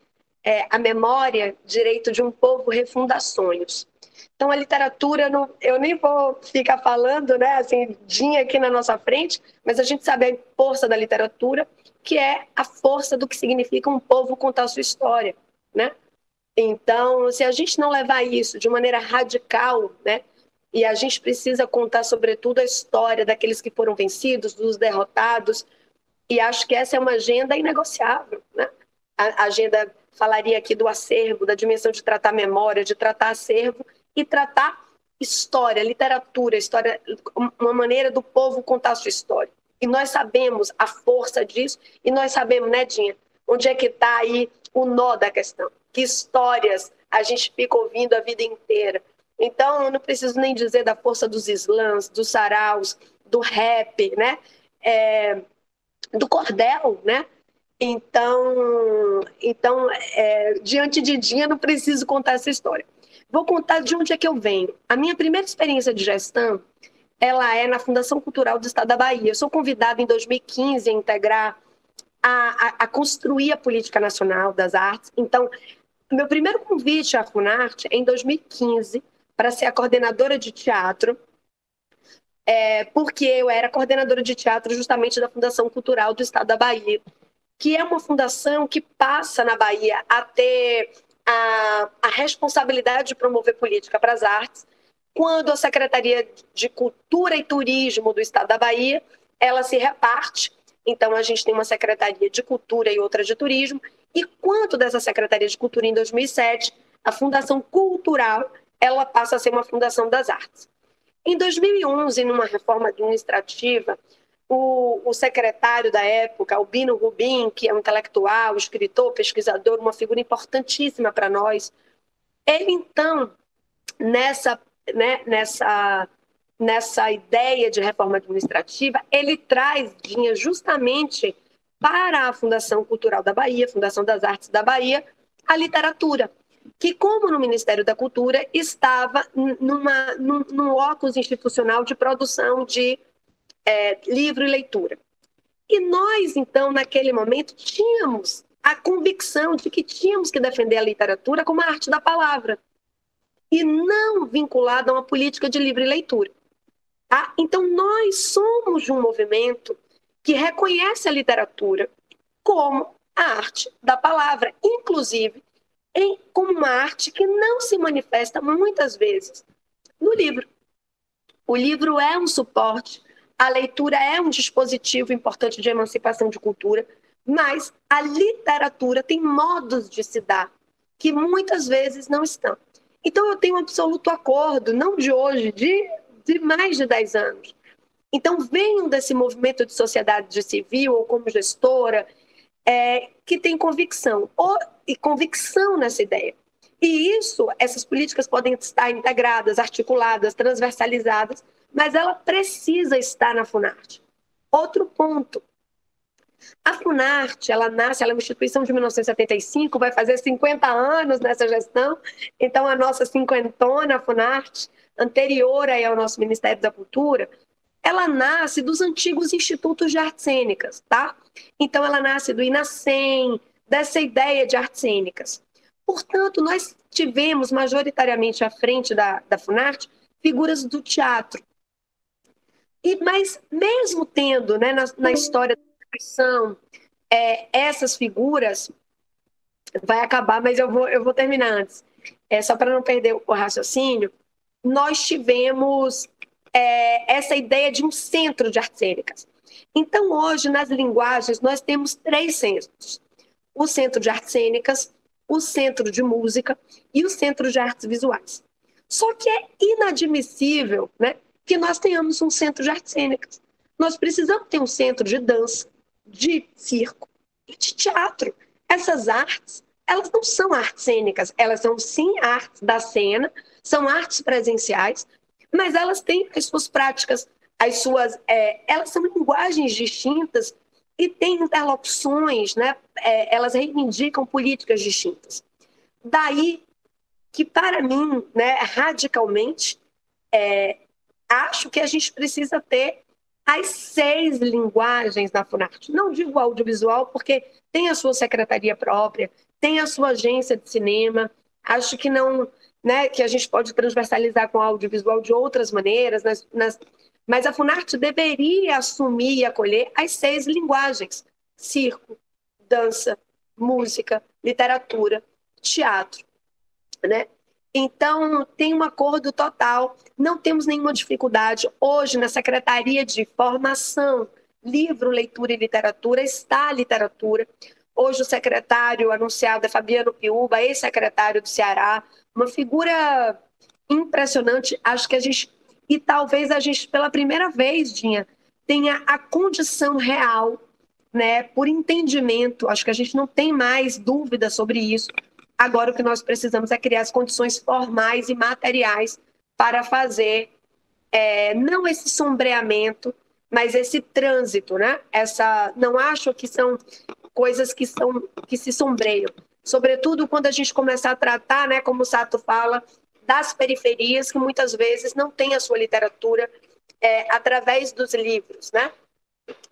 a memória, direito de um povo, refunda sonhos. Então, a literatura, eu nem vou ficar falando, né, assim, Dinha aqui na nossa frente, mas a gente sabe a força da literatura, que é a força do que significa um povo contar a sua história, né? Então, se a gente não levar isso de maneira radical, né, e a gente precisa contar, sobretudo, a história daqueles que foram vencidos, dos derrotados, e acho que essa é uma agenda inegociável, né? A agenda falaria aqui do acervo, da dimensão de tratar memória, de tratar acervo e tratar história, literatura, história, uma maneira do povo contar a sua história. E nós sabemos a força disso, e nós sabemos, né, Dinha, onde é que está aí o nó da questão. Que histórias a gente fica ouvindo a vida inteira. Então, eu não preciso nem dizer da força dos slams, dos saraus, do rap, né? Do cordel, né? Então diante de Dinha, não preciso contar essa história. Vou contar de onde é que eu venho. A minha primeira experiência de gestão, ela é na Fundação Cultural do Estado da Bahia. Eu sou convidada em 2015 a integrar, a construir a Política Nacional das Artes. Então, meu primeiro convite à Funarte é em 2015, para ser a coordenadora de teatro, porque eu era coordenadora de teatro justamente da Fundação Cultural do Estado da Bahia, que é uma fundação que passa na Bahia a ter a responsabilidade de promover política para as artes, quando a Secretaria de Cultura e Turismo do Estado da Bahia, ela se reparte. Então, a gente tem uma Secretaria de Cultura e outra de Turismo, e quanto dessa Secretaria de Cultura, em 2007, a Fundação Cultural, ela passa a ser uma Fundação das Artes. Em 2011, numa reforma administrativa, o secretário da época, Albino Rubim, que é um intelectual, escritor, pesquisador, uma figura importantíssima para nós, ele, então, nessa ideia de reforma administrativa, ele traz, Dinha, justamente para a Fundação Cultural da Bahia, Fundação das Artes da Bahia, a literatura, que, como no Ministério da Cultura, estava num locus institucional de produção de livro e leitura. E nós, então, naquele momento, tínhamos a convicção de que tínhamos que defender a literatura como a arte da palavra, e não vinculada a uma política de livre leitura. Tá? Então, nós somos um movimento que reconhece a literatura como a arte da palavra, inclusive como uma arte que não se manifesta muitas vezes no livro. O livro é um suporte, a leitura é um dispositivo importante de emancipação de cultura, mas a literatura tem modos de se dar que muitas vezes não estão. Então, eu tenho um absoluto acordo, não de hoje, de mais de 10 anos. Então, venho desse movimento de sociedade civil, ou como gestora, que tem convicção, e convicção nessa ideia. E essas políticas podem estar integradas, articuladas, transversalizadas, mas ela precisa estar na Funarte. Outro ponto. A Funarte, ela é uma instituição de 1975, vai fazer 50 anos nessa gestão, então a nossa cinquentona Funarte, anterior aí ao nosso Ministério da Cultura, ela nasce dos antigos institutos de artes cênicas, tá? Então ela nasce do INACEM, dessa ideia de artes cênicas. Portanto, nós tivemos majoritariamente à frente da Funarte figuras do teatro. Mas mesmo tendo, né, na história da instituição, essas figuras, vai acabar, mas eu vou terminar antes. Só para não perder o raciocínio, nós tivemos essa ideia de um centro de artes cênicas. Então, hoje, nas linguagens, nós temos 3 centros. O Centro de Artes Cênicas, o Centro de Música e o Centro de Artes Visuais. Só que é inadmissível, né, que nós tenhamos um Centro de Artes Cênicas. Nós precisamos ter um centro de dança, de circo e de teatro. Essas artes, elas não são artes cênicas, elas são, sim, artes da cena, são artes presenciais, mas elas têm as suas práticas, elas são linguagens distintas e têm interlocuções, né? Elas reivindicam políticas distintas. Daí que, para mim, né, radicalmente, acho que a gente precisa ter as 6 linguagens da Funarte. Não digo audiovisual, porque tem a sua secretaria própria, tem a sua agência de cinema. Acho que não, né, que a gente pode transversalizar com o audiovisual de outras maneiras, mas a Funarte deveria assumir e acolher as 6 linguagens: circo, dança, música, literatura, teatro, né? Então, tem um acordo total, não temos nenhuma dificuldade. Hoje, na Secretaria de Formação, Livro, Leitura e Literatura, está a literatura. Hoje, o secretário anunciado é Fabiano Piúba, ex-secretário do Ceará, uma figura impressionante. Acho que e talvez a gente, pela primeira vez, Dinha, tenha a condição real, né, por entendimento. Acho que a gente não tem mais dúvida sobre isso. Agora, o que nós precisamos é criar as condições formais e materiais para fazer, não esse sombreamento, mas esse trânsito, né? Não acho que são coisas que se sombreiam. Sobretudo quando a gente começar a tratar, né, como o Sato fala, das periferias, que muitas vezes não têm a sua literatura através dos livros, né?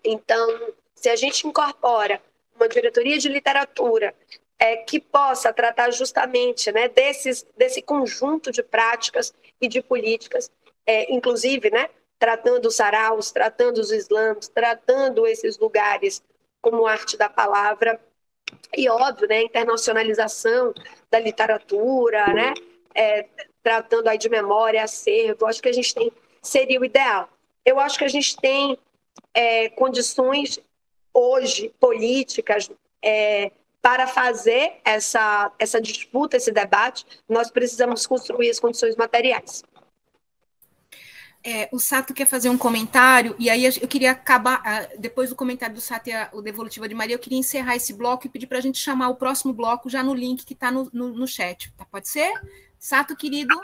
Então, se a gente incorpora uma diretoria de literatura que possa tratar justamente, né, desse conjunto de práticas e de políticas, inclusive, né, tratando os saraus, tratando os slams, tratando esses lugares como arte da palavra, e óbvio, né, internacionalização da literatura, né, tratando aí de memória, acervo. Acho que a gente seria o ideal. Eu acho que a gente tem condições hoje políticas para fazer essa disputa, esse debate. Nós precisamos construir as condições materiais. O Sato quer fazer um comentário, e aí eu queria acabar, depois do comentário do Sato e o Devolutiva de Maria, eu queria encerrar esse bloco e pedir para a gente chamar o próximo bloco já no link que está no chat. Tá, pode ser? Sato, querido?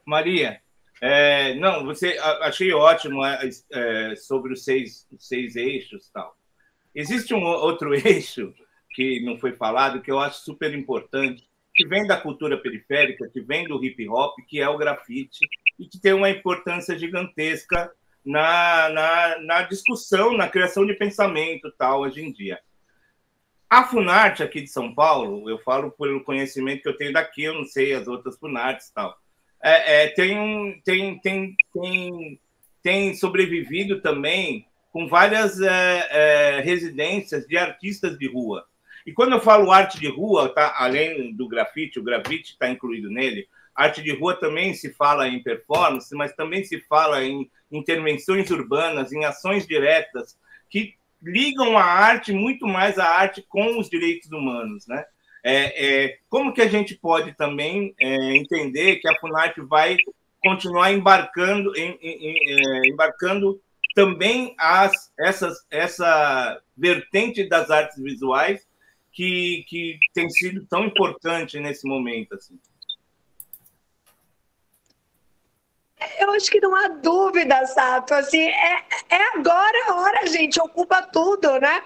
Maria, não, achei ótimo sobre os seis eixos e tal. Existe um outro eixo que não foi falado, que eu acho super importante, que vem da cultura periférica, que vem do hip-hop, que é o grafite, e que tem uma importância gigantesca na discussão, na criação de pensamento tal, hoje em dia. A Funarte aqui de São Paulo, eu falo pelo conhecimento que eu tenho daqui, eu não sei as outras Funartes e tal, tem sobrevivido também com várias residências de artistas de rua. E quando eu falo arte de rua, tá, além do grafite, o grafite está incluído nele, arte de rua também se fala em performance, mas também se fala em intervenções urbanas, em ações diretas, que ligam a arte, muito mais a arte com os direitos humanos, né? Como que a gente pode também entender que a Funarte vai continuar embarcando também essa vertente das artes visuais que tem sido tão importante nesse momento, assim? Eu acho que não há dúvida, Sato. Assim, agora a hora, gente, ocupa tudo, né?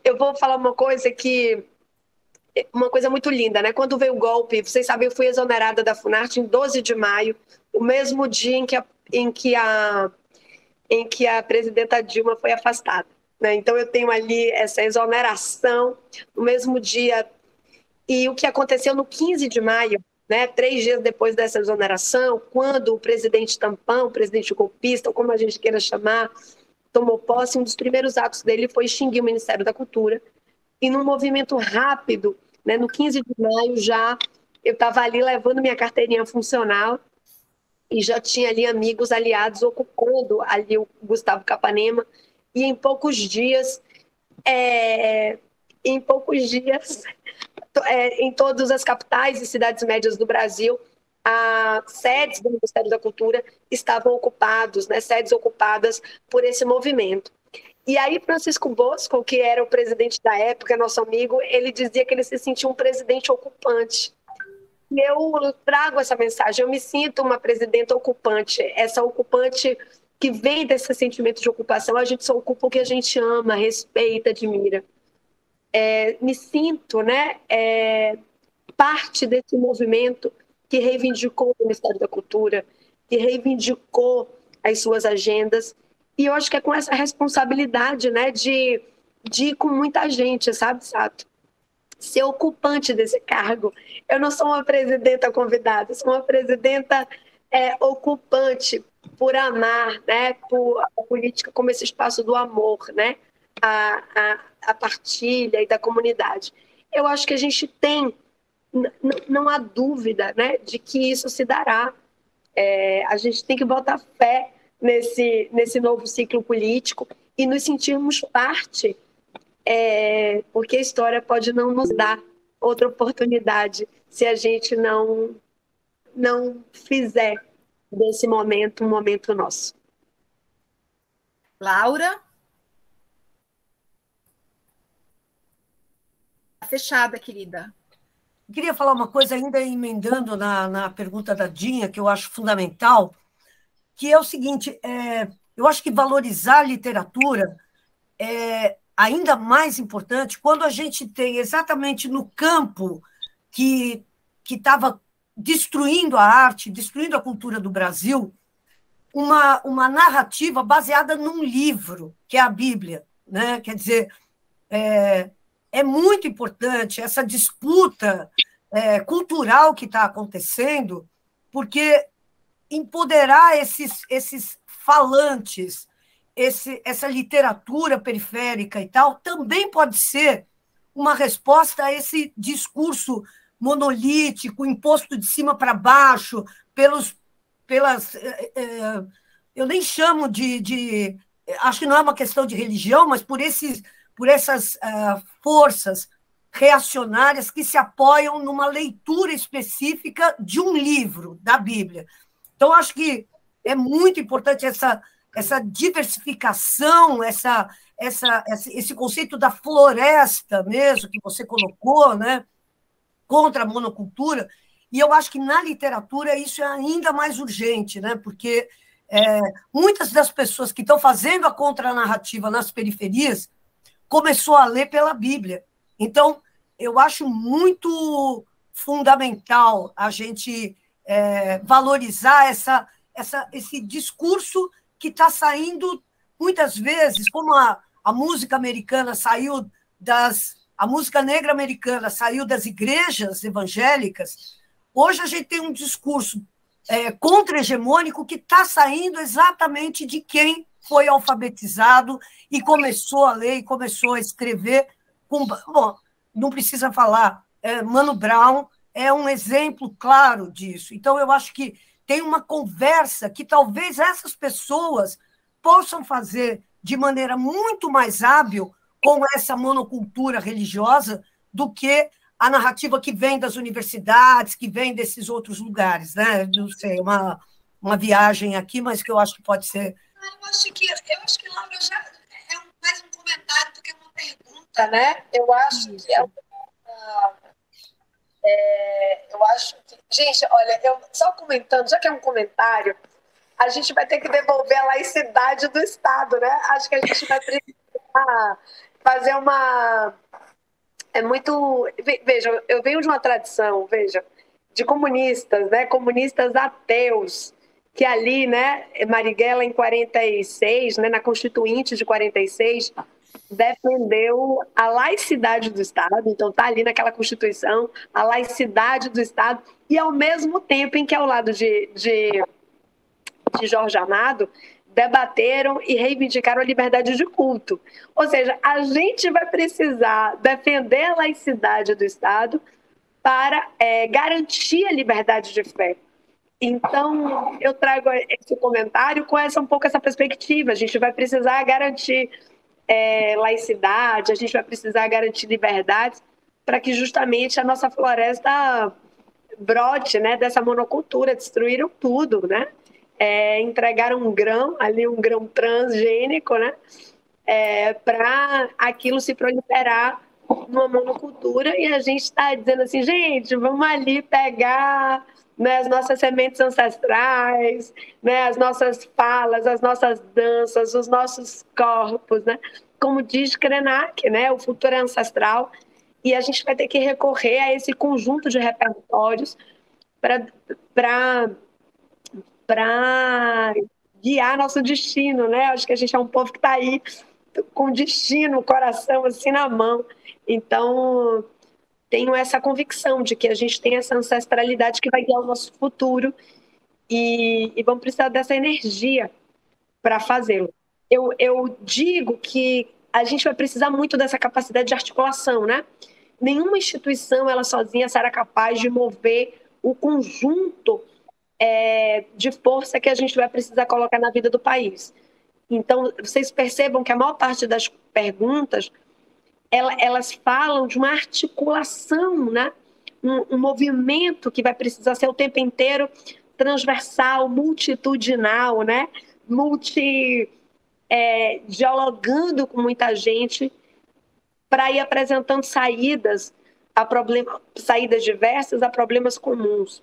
Eu vou falar uma coisa muito linda, né? Quando veio o golpe, vocês sabem, eu fui exonerada da Funarte em 12 de maio, o mesmo dia em que a presidenta Dilma foi afastada, né? Então eu tenho ali essa exoneração no mesmo dia. E o que aconteceu no 15 de maio, né, 3 dias depois dessa exoneração, quando o presidente tampão, o presidente golpista, ou como a gente queira chamar, tomou posse, um dos primeiros atos dele foi extinguir o Ministério da Cultura. E num movimento rápido, né, no 15 de maio já, eu estava ali levando minha carteirinha funcional e já tinha ali amigos aliados ocupando ali o Gustavo Capanema, e em poucos dias, em todas as capitais e cidades médias do Brasil, as sedes do Ministério da Cultura estavam ocupadas, né, sedes ocupadas por esse movimento. E aí Francisco Bosco, que era o presidente da época, nosso amigo, ele dizia que ele se sentia um presidente ocupante. E eu trago essa mensagem, eu me sinto uma presidenta ocupante, essa ocupante que vem desse sentimento de ocupação. A gente só ocupa o que a gente ama, respeita, admira. Me sinto, né, parte desse movimento que reivindicou o Ministério da Cultura, que reivindicou as suas agendas, e eu acho que é com essa responsabilidade, né, de ir com muita gente, sabe, Sato? Ser ocupante desse cargo. Eu não sou uma presidenta convidada, sou uma presidenta ocupante por amar, né, por a política como esse espaço do amor, né, a partilha e da comunidade. Eu acho que a gente tem, não há dúvida, né, de que isso se dará. A gente tem que botar fé nesse novo ciclo político e nos sentirmos parte, porque a história pode não nos dar outra oportunidade se a gente não fizer desse momento um momento nosso. Laura? Fechada, querida. Eu queria falar uma coisa ainda emendando na pergunta da Dinha, que eu acho fundamental, que é o seguinte, eu acho que valorizar a literatura é ainda mais importante quando a gente tem exatamente no campo que estava destruindo a arte, destruindo a cultura do Brasil, uma narrativa baseada num livro, que é a Bíblia, né? Quer dizer, é muito importante essa disputa cultural que está acontecendo, porque empoderar esses falantes, essa literatura periférica e tal, também pode ser uma resposta a esse discurso monolítico, imposto de cima para baixo, eu nem chamo acho que não é uma questão de religião, mas por essas forças reacionárias que se apoiam numa leitura específica de um livro da Bíblia. Então, acho que é muito importante essa diversificação, esse conceito da floresta mesmo, que você colocou, né, contra a monocultura, e eu acho que na literatura isso é ainda mais urgente, né, porque muitas das pessoas que estão fazendo a contranarrativa nas periferias começou a ler pela Bíblia. Então, eu acho muito fundamental a gente valorizar esse discurso que está saindo, muitas vezes, como a música americana saiu a música negra americana saiu das igrejas evangélicas, hoje a gente tem um discurso contra-hegemônico que está saindo exatamente de quem foi alfabetizado e começou a ler e começou a escrever. Bom, não precisa falar, Mano Brown é um exemplo claro disso. Então, eu acho que tem uma conversa que talvez essas pessoas possam fazer de maneira muito mais hábil com essa monocultura religiosa do que a narrativa que vem das universidades, que vem desses outros lugares, né? Não sei, uma viagem aqui, mas que eu acho que pode ser... Eu acho que Laura, já é mais um comentário do que uma pergunta, né? Eu acho que eu acho que... Gente, olha, só comentando, já que é um comentário, a gente vai ter que devolver a laicidade do Estado, né? Acho que a gente vai precisar fazer uma... Veja, eu venho de uma tradição, de comunistas, né? Comunistas ateus, que ali, né, Marighella, em 46, né, na Constituinte de 46, defendeu a laicidade do Estado, então está ali naquela Constituição, a laicidade do Estado, e ao mesmo tempo em que, ao lado de Jorge Amado, debateram e reivindicaram a liberdade de culto. Ou seja, a gente vai precisar defender a laicidade do Estado para garantir a liberdade de fé. Então, eu trago esse comentário com um pouco essa perspectiva. A gente vai precisar garantir laicidade, a gente vai precisar garantir liberdade para que justamente a nossa floresta brote, né, dessa monocultura. Destruíram tudo, né? Entregaram um grão transgênico, né, para aquilo se proliferar numa monocultura, e a gente está dizendo assim, gente, vamos ali pegar, né, as nossas sementes ancestrais, né, as nossas falas, as nossas danças, os nossos corpos, né? Como diz Krenak, né, o futuro é ancestral, e a gente vai ter que recorrer a esse conjunto de repertórios para guiar nosso destino, né? Acho que a gente é um povo que está aí com destino, o coração assim na mão. Então, tenho essa convicção de que a gente tem essa ancestralidade que vai guiar o nosso futuro, e vamos precisar dessa energia para fazê-lo. Eu digo que a gente vai precisar muito dessa capacidade de articulação, né? Nenhuma instituição, ela sozinha, será capaz de mover o conjunto de força que a gente vai precisar colocar na vida do país. Então, vocês percebam que a maior parte das perguntas, elas falam de uma articulação, né? Um movimento que vai precisar ser o tempo inteiro transversal, multitudinal, né? Dialogando com muita gente para ir apresentando saídas diversas a problemas comuns.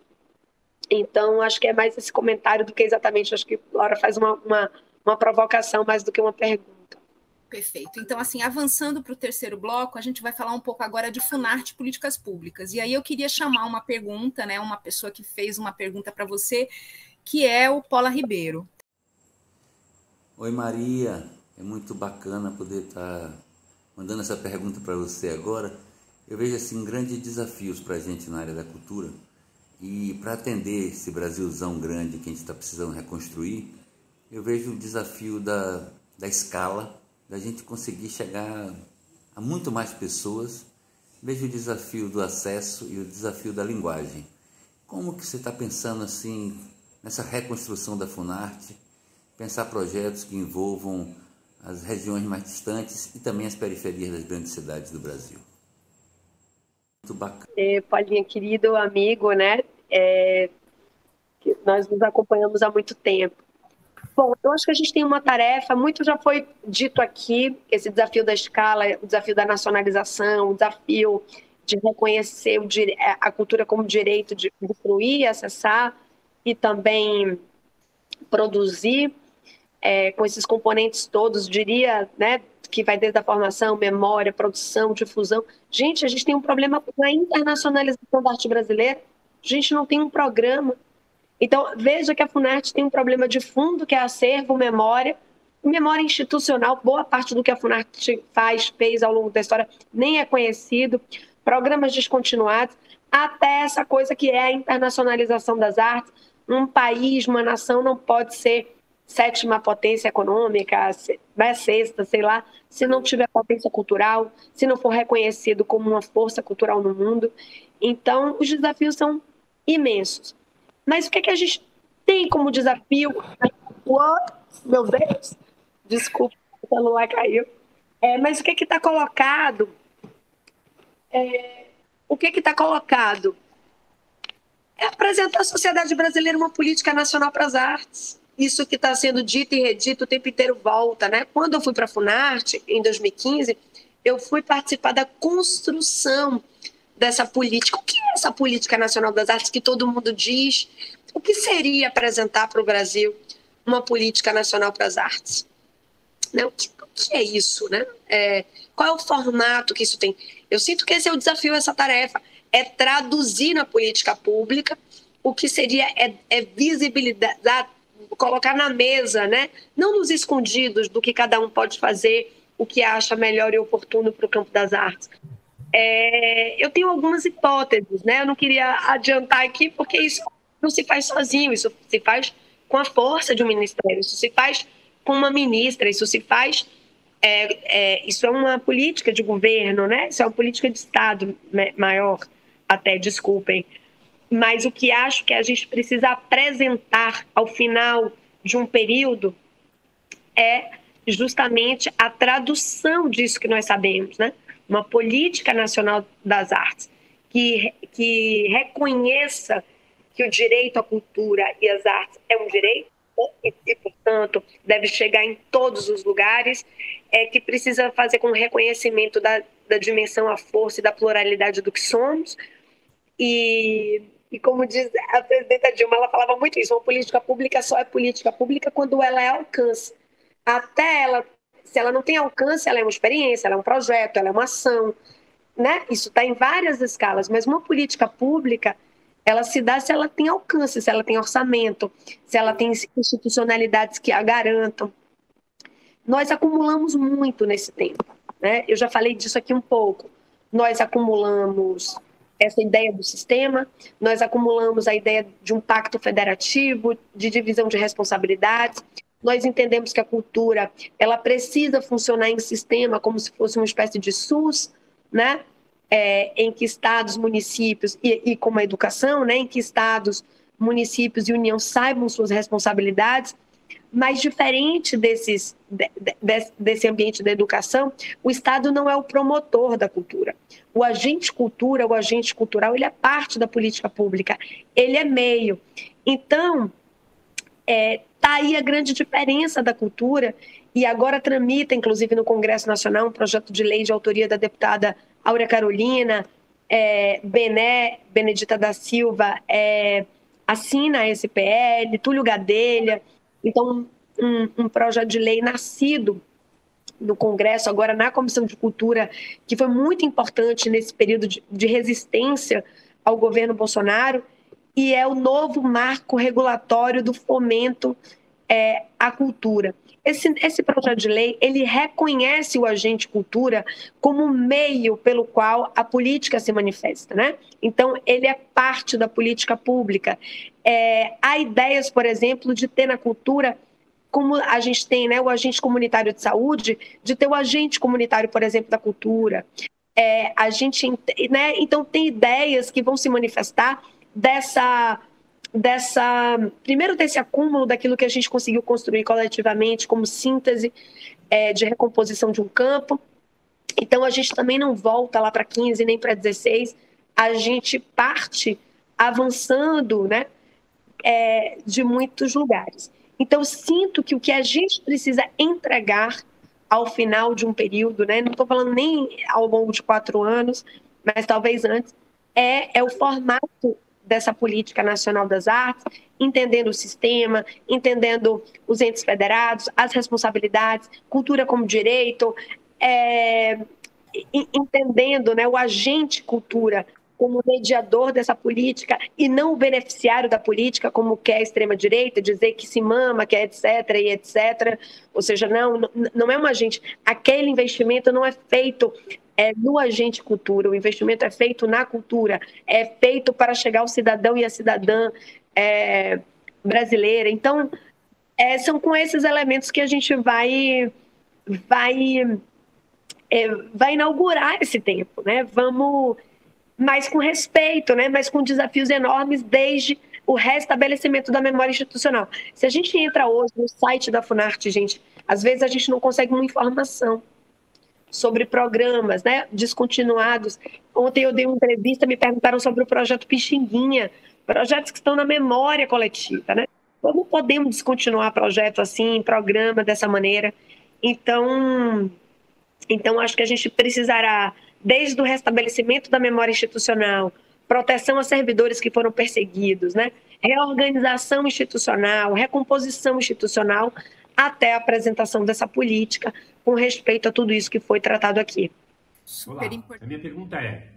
Então, acho que é mais esse comentário do que exatamente, acho que Laura faz uma provocação mais do que uma pergunta. Perfeito. Então, assim, avançando para o terceiro bloco, a gente vai falar um pouco agora de Funarte Políticas Públicas. E aí eu queria chamar uma pergunta, né, uma pessoa que fez uma pergunta para você, que é o Paula Ribeiro. Oi, Maria. É muito bacana poder estar mandando essa pergunta para você agora. Eu vejo assim grandes desafios para a gente na área da cultura, e para atender esse Brasilzão grande que a gente está precisando reconstruir, eu vejo o desafio da escala, da gente conseguir chegar a muito mais pessoas. Vejo o desafio do acesso e o desafio da linguagem. Como que você está pensando assim nessa reconstrução da Funarte, pensar projetos que envolvam as regiões mais distantes e também as periferias das grandes cidades do Brasil? Muito bacana. Paulinha, querido amigo, né? Nós nos acompanhamos há muito tempo. Bom, eu acho que a gente tem uma tarefa, muito já foi dito aqui, esse desafio da escala, o desafio da nacionalização, o desafio de reconhecer a cultura como direito de fruir, acessar e também produzir, com esses componentes todos, diria, né, que vai desde a formação, memória, produção, difusão. Gente, a gente tem um problema com a internacionalização da arte brasileira, a gente não tem um programa. Então, veja que a Funarte tem um problema de fundo, que é acervo, memória institucional. Boa parte do que a Funarte fez ao longo da história nem é conhecido, programas descontinuados, até essa coisa que é a internacionalização das artes. Um país, uma nação não pode ser sétima potência econômica, sexta, sei lá, se não tiver potência cultural, se não for reconhecido como uma força cultural no mundo. Então, os desafios são imensos. Mas o que a gente tem como desafio? Meu Deus! Desculpa, o celular caiu. Mas o que está colocado? O que está colocado? É apresentar à sociedade brasileira uma política nacional para as artes. Isso que está sendo dito e redito o tempo inteiro volta, né? Quando eu fui para a Funarte, em 2015, eu fui participar da construção dessa política. O que é essa política nacional das artes que todo mundo diz? O que seria apresentar para o Brasil uma política nacional para as artes? Né? O que é isso? Né? Qual é o formato que isso tem? Eu sinto que esse é o desafio, essa tarefa, é traduzir na política pública o que seria visibilizar, colocar na mesa, né? Não nos escondidos do que cada um pode fazer, o que acha melhor e oportuno para o campo das artes. Eu tenho algumas hipóteses, né? Eu não queria adiantar aqui, porque isso não se faz sozinho, isso se faz com a força de um ministério, isso se faz com uma ministra, isso se faz... isso é uma política de governo, né? Isso é uma política de Estado maior, até, desculpem. mas o que acho que a gente precisa apresentar ao final de um período é justamente a tradução disso que nós sabemos, né? Uma política nacional das artes que reconheça que o direito à cultura e às artes é um direito e, portanto, deve chegar em todos os lugares, que precisa fazer com o reconhecimento da dimensão, a força e da pluralidade do que somos. E como diz a presidenta Dilma, ela falava muito isso, uma política pública só é política pública quando ela é alcance. Se ela não tem alcance, ela é uma experiência, ela é um projeto, ela é uma ação, né? Isso está em várias escalas, mas uma política pública, ela se dá se ela tem alcance, se ela tem orçamento, se ela tem institucionalidades que a garantam. Nós acumulamos muito nesse tempo, né? Eu já falei disso aqui um pouco. Nós acumulamos essa ideia do sistema, nós acumulamos a ideia de um pacto federativo, de divisão de responsabilidades. Nós entendemos que a cultura, ela precisa funcionar em sistema como se fosse uma espécie de SUS, né? Em que estados, municípios, e como a educação, né? Em que estados, municípios e União saibam suas responsabilidades, mas diferente desse ambiente da educação, o Estado não é o promotor da cultura. O agente cultura, o agente cultural, ele é parte da política pública, ele é meio. Então, está aí a grande diferença da cultura, e agora tramita, inclusive no Congresso Nacional, um projeto de lei de autoria da deputada Áurea Carolina, Benedita da Silva assina esse PL, Túlio Gadelha. Então, um projeto de lei nascido no Congresso, agora na Comissão de Cultura, que foi muito importante nesse período de resistência ao governo Bolsonaro, e é o novo marco regulatório do fomento à cultura. Esse projeto de lei, ele reconhece o agente cultura como meio pelo qual a política se manifesta, né? Então, ele é parte da política pública. Há ideias, por exemplo, de ter na cultura, como a gente tem, né, o agente comunitário de saúde, de ter o agente comunitário, por exemplo, da cultura. Então, tem ideias que vão se manifestar primeiro desse acúmulo daquilo que a gente conseguiu construir coletivamente como síntese de recomposição de um campo. Então, a gente também não volta lá para 15 nem para 16, a gente parte avançando, né, de muitos lugares. Então, sinto que o que a gente precisa entregar ao final de um período, né, não estou falando nem ao longo de 4 anos, mas talvez antes, é o formato dessa política nacional das artes, entendendo o sistema, entendendo os entes federados, as responsabilidades, cultura como direito, entendendo, né, o agente cultura como mediador dessa política e não o beneficiário da política, como quer a extrema-direita, dizer que se mama, que é etc. e etc. Ou seja, não é um agente. Aquele investimento não é feito no agente cultura, o investimento é feito na cultura, é feito para chegar ao cidadão e à cidadã brasileira. Então, são com esses elementos que a gente vai inaugurar esse tempo, né? Vamos, mas com respeito, né? Mas com desafios enormes desde o restabelecimento da memória institucional. Se a gente entra hoje no site da Funarte, gente, às vezes a gente não consegue uma informação sobre programas, né, descontinuados. Ontem eu dei uma entrevista, me perguntaram sobre o projeto Pixinguinha, projetos que estão na memória coletiva, né? Como podemos descontinuar projeto assim, programa dessa maneira? Então acho que a gente precisará, desde o restabelecimento da memória institucional, proteção a servidores que foram perseguidos, né? Reorganização institucional, recomposição institucional, até a apresentação dessa política com respeito a tudo isso que foi tratado aqui. Olá, a minha pergunta é,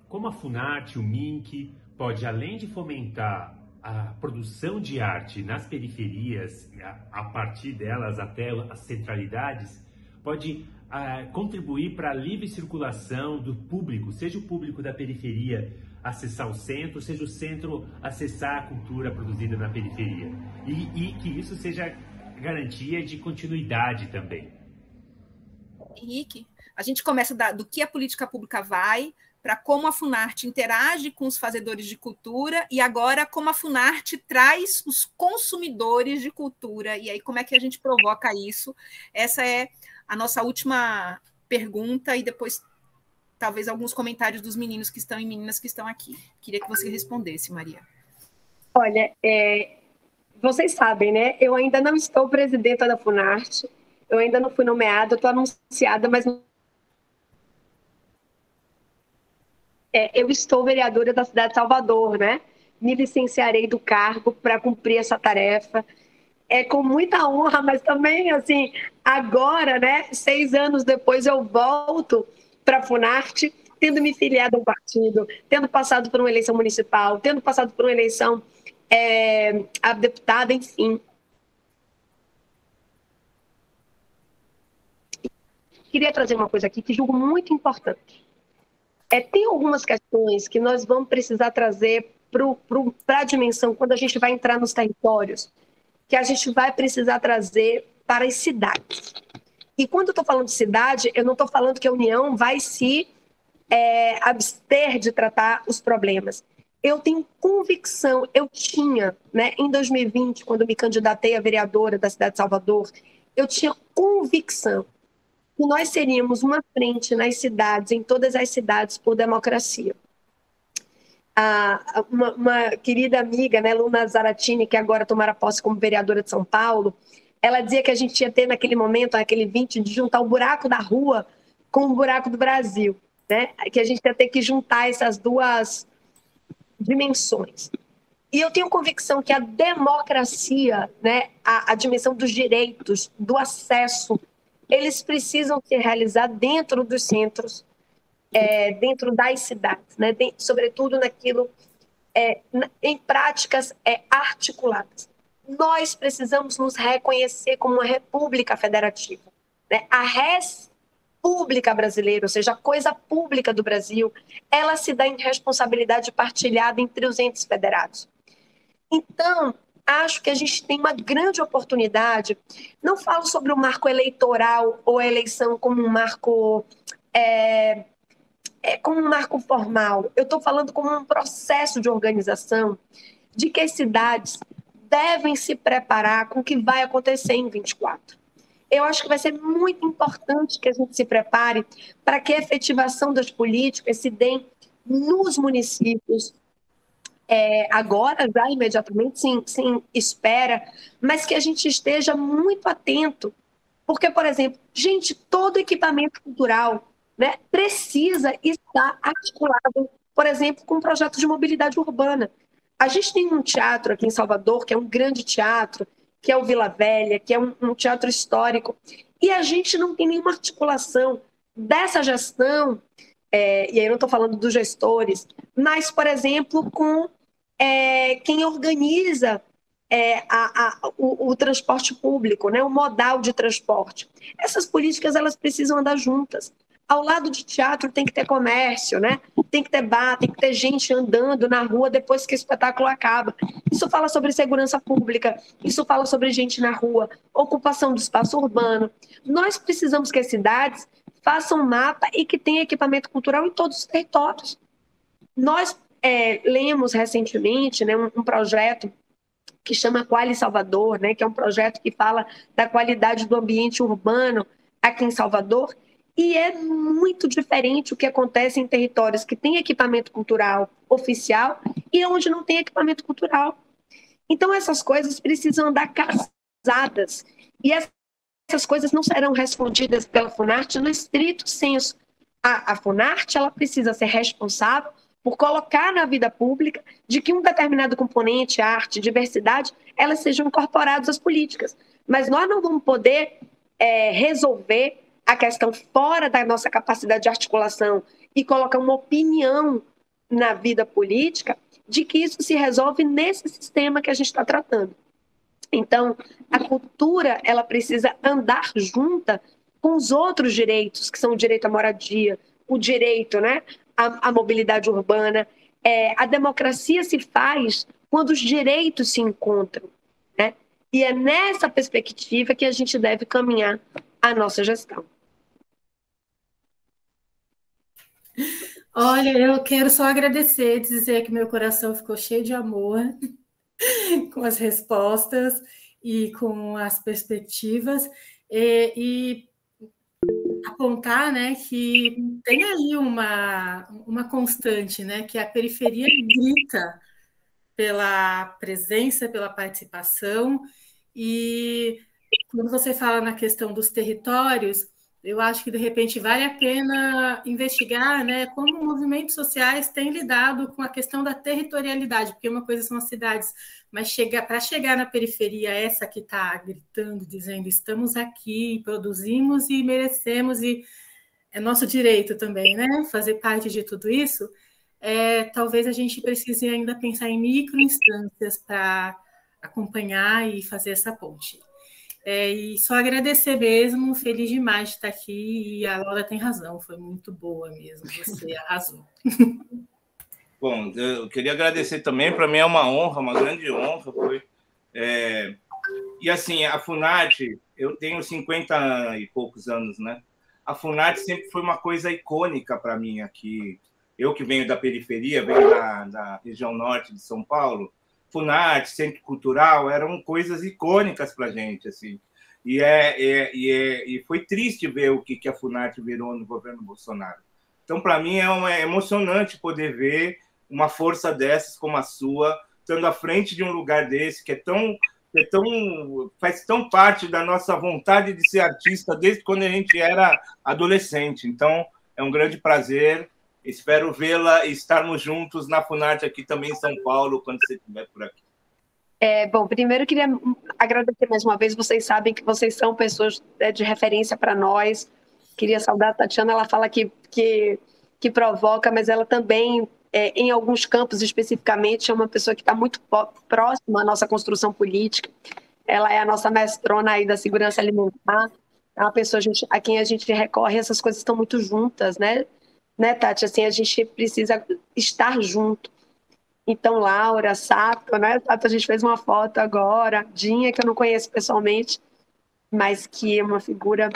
como a Funarte, o MINC, pode, além de fomentar a produção de arte nas periferias, a partir delas até as centralidades, pode contribuir para a livre circulação do público, seja o público da periferia acessar o centro, seja o centro acessar a cultura produzida na periferia, e que isso seja garantia de continuidade também. Henrique, a gente começa do que a política pública vai, para como a Funarte interage com os fazedores de cultura e agora como a Funarte traz os consumidores de cultura. E aí, como é que a gente provoca isso? Essa é a nossa última pergunta e depois talvez alguns comentários dos meninos que estão e meninas que estão aqui. Queria que você respondesse, Maria. Olha, vocês sabem, né? Eu ainda não estou presidenta da Funarte, eu ainda não fui nomeada, estou anunciada, mas eu estou vereadora da cidade de Salvador, né? Me licenciarei do cargo para cumprir essa tarefa. É com muita honra, mas também, assim, agora, né? 6 anos depois eu volto para a Funarte, tendo me filiado a um partido, tendo passado por uma eleição municipal, tendo passado por uma eleição a deputada, enfim. Queria trazer uma coisa aqui que julgo muito importante. Tem algumas questões que nós vamos precisar trazer para a dimensão, quando a gente vai entrar nos territórios, que a gente vai precisar trazer para as cidades. E quando eu estou falando de cidade, eu não estou falando que a União vai se abster de tratar os problemas. Eu tenho convicção, eu tinha, né, em 2020, quando me candidatei a vereadora da cidade de Salvador, eu tinha convicção que nós seríamos uma frente nas cidades, em todas as cidades, por democracia. Uma querida amiga, né, Luna Zaratini, que agora tomará posse como vereadora de São Paulo, ela dizia que a gente ia ter naquele momento, naquele 20, de juntar o buraco da rua com o buraco do Brasil, né? Que a gente ia ter que juntar essas duas dimensões. E eu tenho convicção que a democracia, né, a dimensão dos direitos, do acesso, eles precisam ser realizados dentro dos centros, dentro das cidades, né, sobretudo naquilo, em práticas articuladas. Nós precisamos nos reconhecer como uma república federativa, né? A República Brasileira, ou seja, a coisa pública do Brasil, ela se dá em responsabilidade partilhada entre os entes federados. Então, acho que a gente tem uma grande oportunidade. Não falo sobre o marco eleitoral ou a eleição como um marco como um marco formal. Eu estou falando como um processo de organização de que as cidades devem se preparar com o que vai acontecer em 24. Eu acho que vai ser muito importante que a gente se prepare para que a efetivação das políticas se dê nos municípios, agora, já imediatamente, sem espera, mas que a gente esteja muito atento. Porque, por exemplo, gente, todo equipamento cultural, né, precisa estar articulado, por exemplo, com um projeto de mobilidade urbana. A gente tem um teatro aqui em Salvador, que é um grande teatro, que é o Vila Velha, que é um teatro histórico, e a gente não tem nenhuma articulação dessa gestão, e aí eu não estou falando dos gestores, mas, por exemplo, com quem organiza o transporte público, né, o modal de transporte. Essas políticas, elas precisam andar juntas. Ao lado de teatro tem que ter comércio, né? Tem que ter bar, tem que ter gente andando na rua depois que o espetáculo acaba. Isso fala sobre segurança pública, isso fala sobre gente na rua, ocupação do espaço urbano. Nós precisamos que as cidades façam um mapa e que tenham equipamento cultural em todos os territórios. Nós lemos recentemente, né, um projeto que chama Quali Salvador, né, que é um projeto que fala da qualidade do ambiente urbano aqui em Salvador. E é muito diferente o que acontece em territórios que têm equipamento cultural oficial e onde não tem equipamento cultural. Então, essas coisas precisam andar casadas. E essas coisas não serão respondidas pela Funarte no estrito senso. A Funarte, ela precisa ser responsável por colocar na vida pública de que um determinado componente, arte, diversidade, elas sejam incorporadas às políticas. Mas nós não vamos poder resolver a questão fora da nossa capacidade de articulação e colocar uma opinião na vida política de que isso se resolve nesse sistema que a gente está tratando. Então, a cultura, ela precisa andar junta com os outros direitos, que são o direito à moradia, o direito, né, à mobilidade urbana. A democracia se faz quando os direitos se encontram, né? E é nessa perspectiva que a gente deve caminhar a nossa gestão. Olha, eu quero só agradecer, dizer que meu coração ficou cheio de amor com as respostas e com as perspectivas, e apontar, né, que tem aí uma constante, né, que a periferia grita pela presença, pela participação, e quando você fala na questão dos territórios, eu acho que, de repente, vale a pena investigar, né, como movimentos sociais têm lidado com a questão da territorialidade, porque uma coisa são as cidades, mas para chegar na periferia, essa que está gritando, dizendo estamos aqui, produzimos e merecemos, e é nosso direito também, né, fazer parte de tudo isso, talvez a gente precise ainda pensar em microinstâncias para acompanhar e fazer essa ponte. E só agradecer mesmo, feliz demais de estar aqui, e a Laura tem razão, foi muito boa mesmo, você arrasou. Bom, eu queria agradecer também, para mim é uma honra, uma grande honra. E assim, a Funarte, eu tenho 50 e poucos anos, né? A Funarte sempre foi uma coisa icônica para mim aqui. Eu que venho da periferia, venho da região norte de São Paulo, Funarte, Centro Cultural, eram coisas icônicas para a gente, assim. E foi triste ver o que a Funarte virou no governo Bolsonaro. Então, para mim, é emocionante poder ver uma força dessas como a sua, estando à frente de um lugar desse, faz tão parte da nossa vontade de ser artista desde quando a gente era adolescente. Então, é um grande prazer. Espero vê-la e estarmos juntos na Funarte aqui também em São Paulo, quando você estiver por aqui. Bom, primeiro eu queria agradecer mais uma vez. Vocês sabem que vocês são pessoas de referência para nós. Queria saudar a Tatiana, ela fala que provoca, mas ela também, em alguns campos especificamente, é uma pessoa que está muito próxima à nossa construção política. Ela é a nossa mestrona aí da segurança alimentar. É uma pessoa a quem a gente recorre, essas coisas estão muito juntas, né, Tati? Assim, a gente precisa estar junto. Então, Laura, Sato, né? Sato, a gente fez uma foto agora, Dinha, que eu não conheço pessoalmente, mas que é uma figura.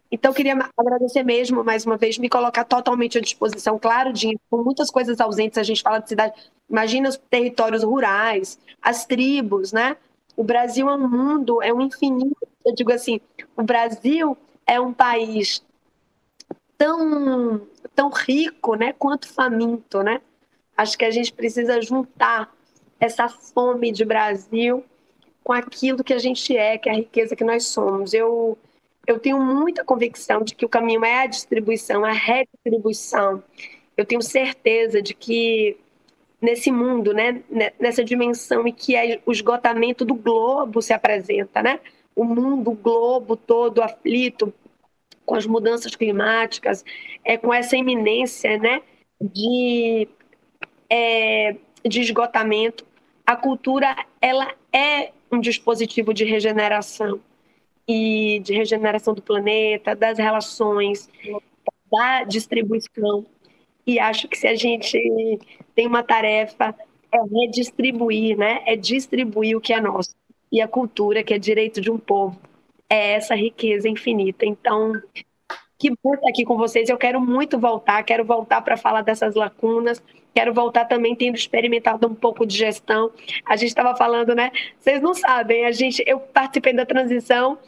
Então, queria agradecer mesmo, mais uma vez, me colocar totalmente à disposição. Claro, Dinha, com muitas coisas ausentes, a gente fala de cidade. Imagina os territórios rurais, as tribos, né? O Brasil é um mundo, é um infinito. Eu digo assim, o Brasil é um país tão rico, né, quanto faminto, né? Acho que a gente precisa juntar essa fome de Brasil com aquilo que a gente que é a riqueza que nós somos. Eu tenho muita convicção de que o caminho é a distribuição, a redistribuição. Eu tenho certeza de que nesse mundo, né, nessa dimensão em que o esgotamento do globo se apresenta, né? O mundo, o globo todo aflito com as mudanças climáticas, com essa iminência, né, de esgotamento, a cultura ela é um dispositivo de regeneração e de regeneração do planeta, das relações, da distribuição. E acho que se a gente tem uma tarefa é redistribuir, né? É distribuir o que é nosso. E a cultura, que é direito de um povo, é essa riqueza infinita. Então, que bom estar aqui com vocês. Eu quero muito voltar, quero voltar para falar dessas lacunas, quero voltar também tendo experimentado um pouco de gestão. A gente estava falando, né? Vocês não sabem, eu participei da transição,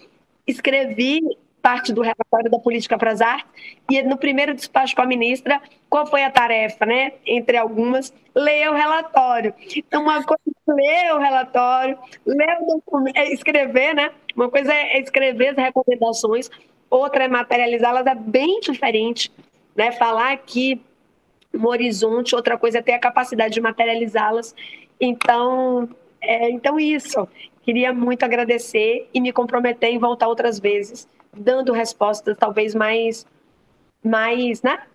escrevi parte do relatório da Política para as Artes, e no primeiro despacho com a ministra, qual foi a tarefa, né? Entre algumas, ler o relatório. Então, uma coisa é ler o relatório, ler o documento, escrever, né? Uma coisa é escrever as recomendações, outra é materializá-las, é bem diferente, né? Falar aqui no horizonte, outra coisa é ter a capacidade de materializá-las. Então, isso. Queria muito agradecer e me comprometer em voltar outras vezes, dando respostas talvez mais né?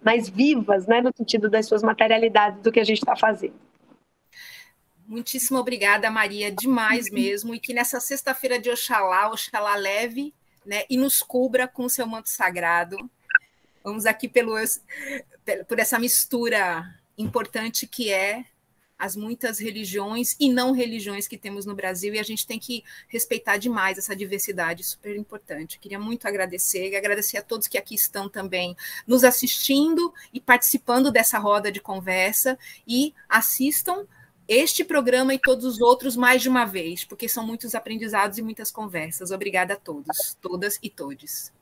Mais vivas, né? No sentido das suas materialidades do que a gente está fazendo. Muitíssimo obrigada, Maria, demais mesmo, e que nessa sexta-feira de Oxalá leve, né, e nos cubra com o seu manto sagrado. Vamos aqui por essa mistura importante que é as muitas religiões e não religiões que temos no Brasil, e a gente tem que respeitar demais essa diversidade, super importante. Queria muito agradecer, e agradecer a todos que aqui estão também nos assistindo e participando dessa roda de conversa, e assistam este programa e todos os outros mais de uma vez, porque são muitos aprendizados e muitas conversas. Obrigada a todos, todas e todes.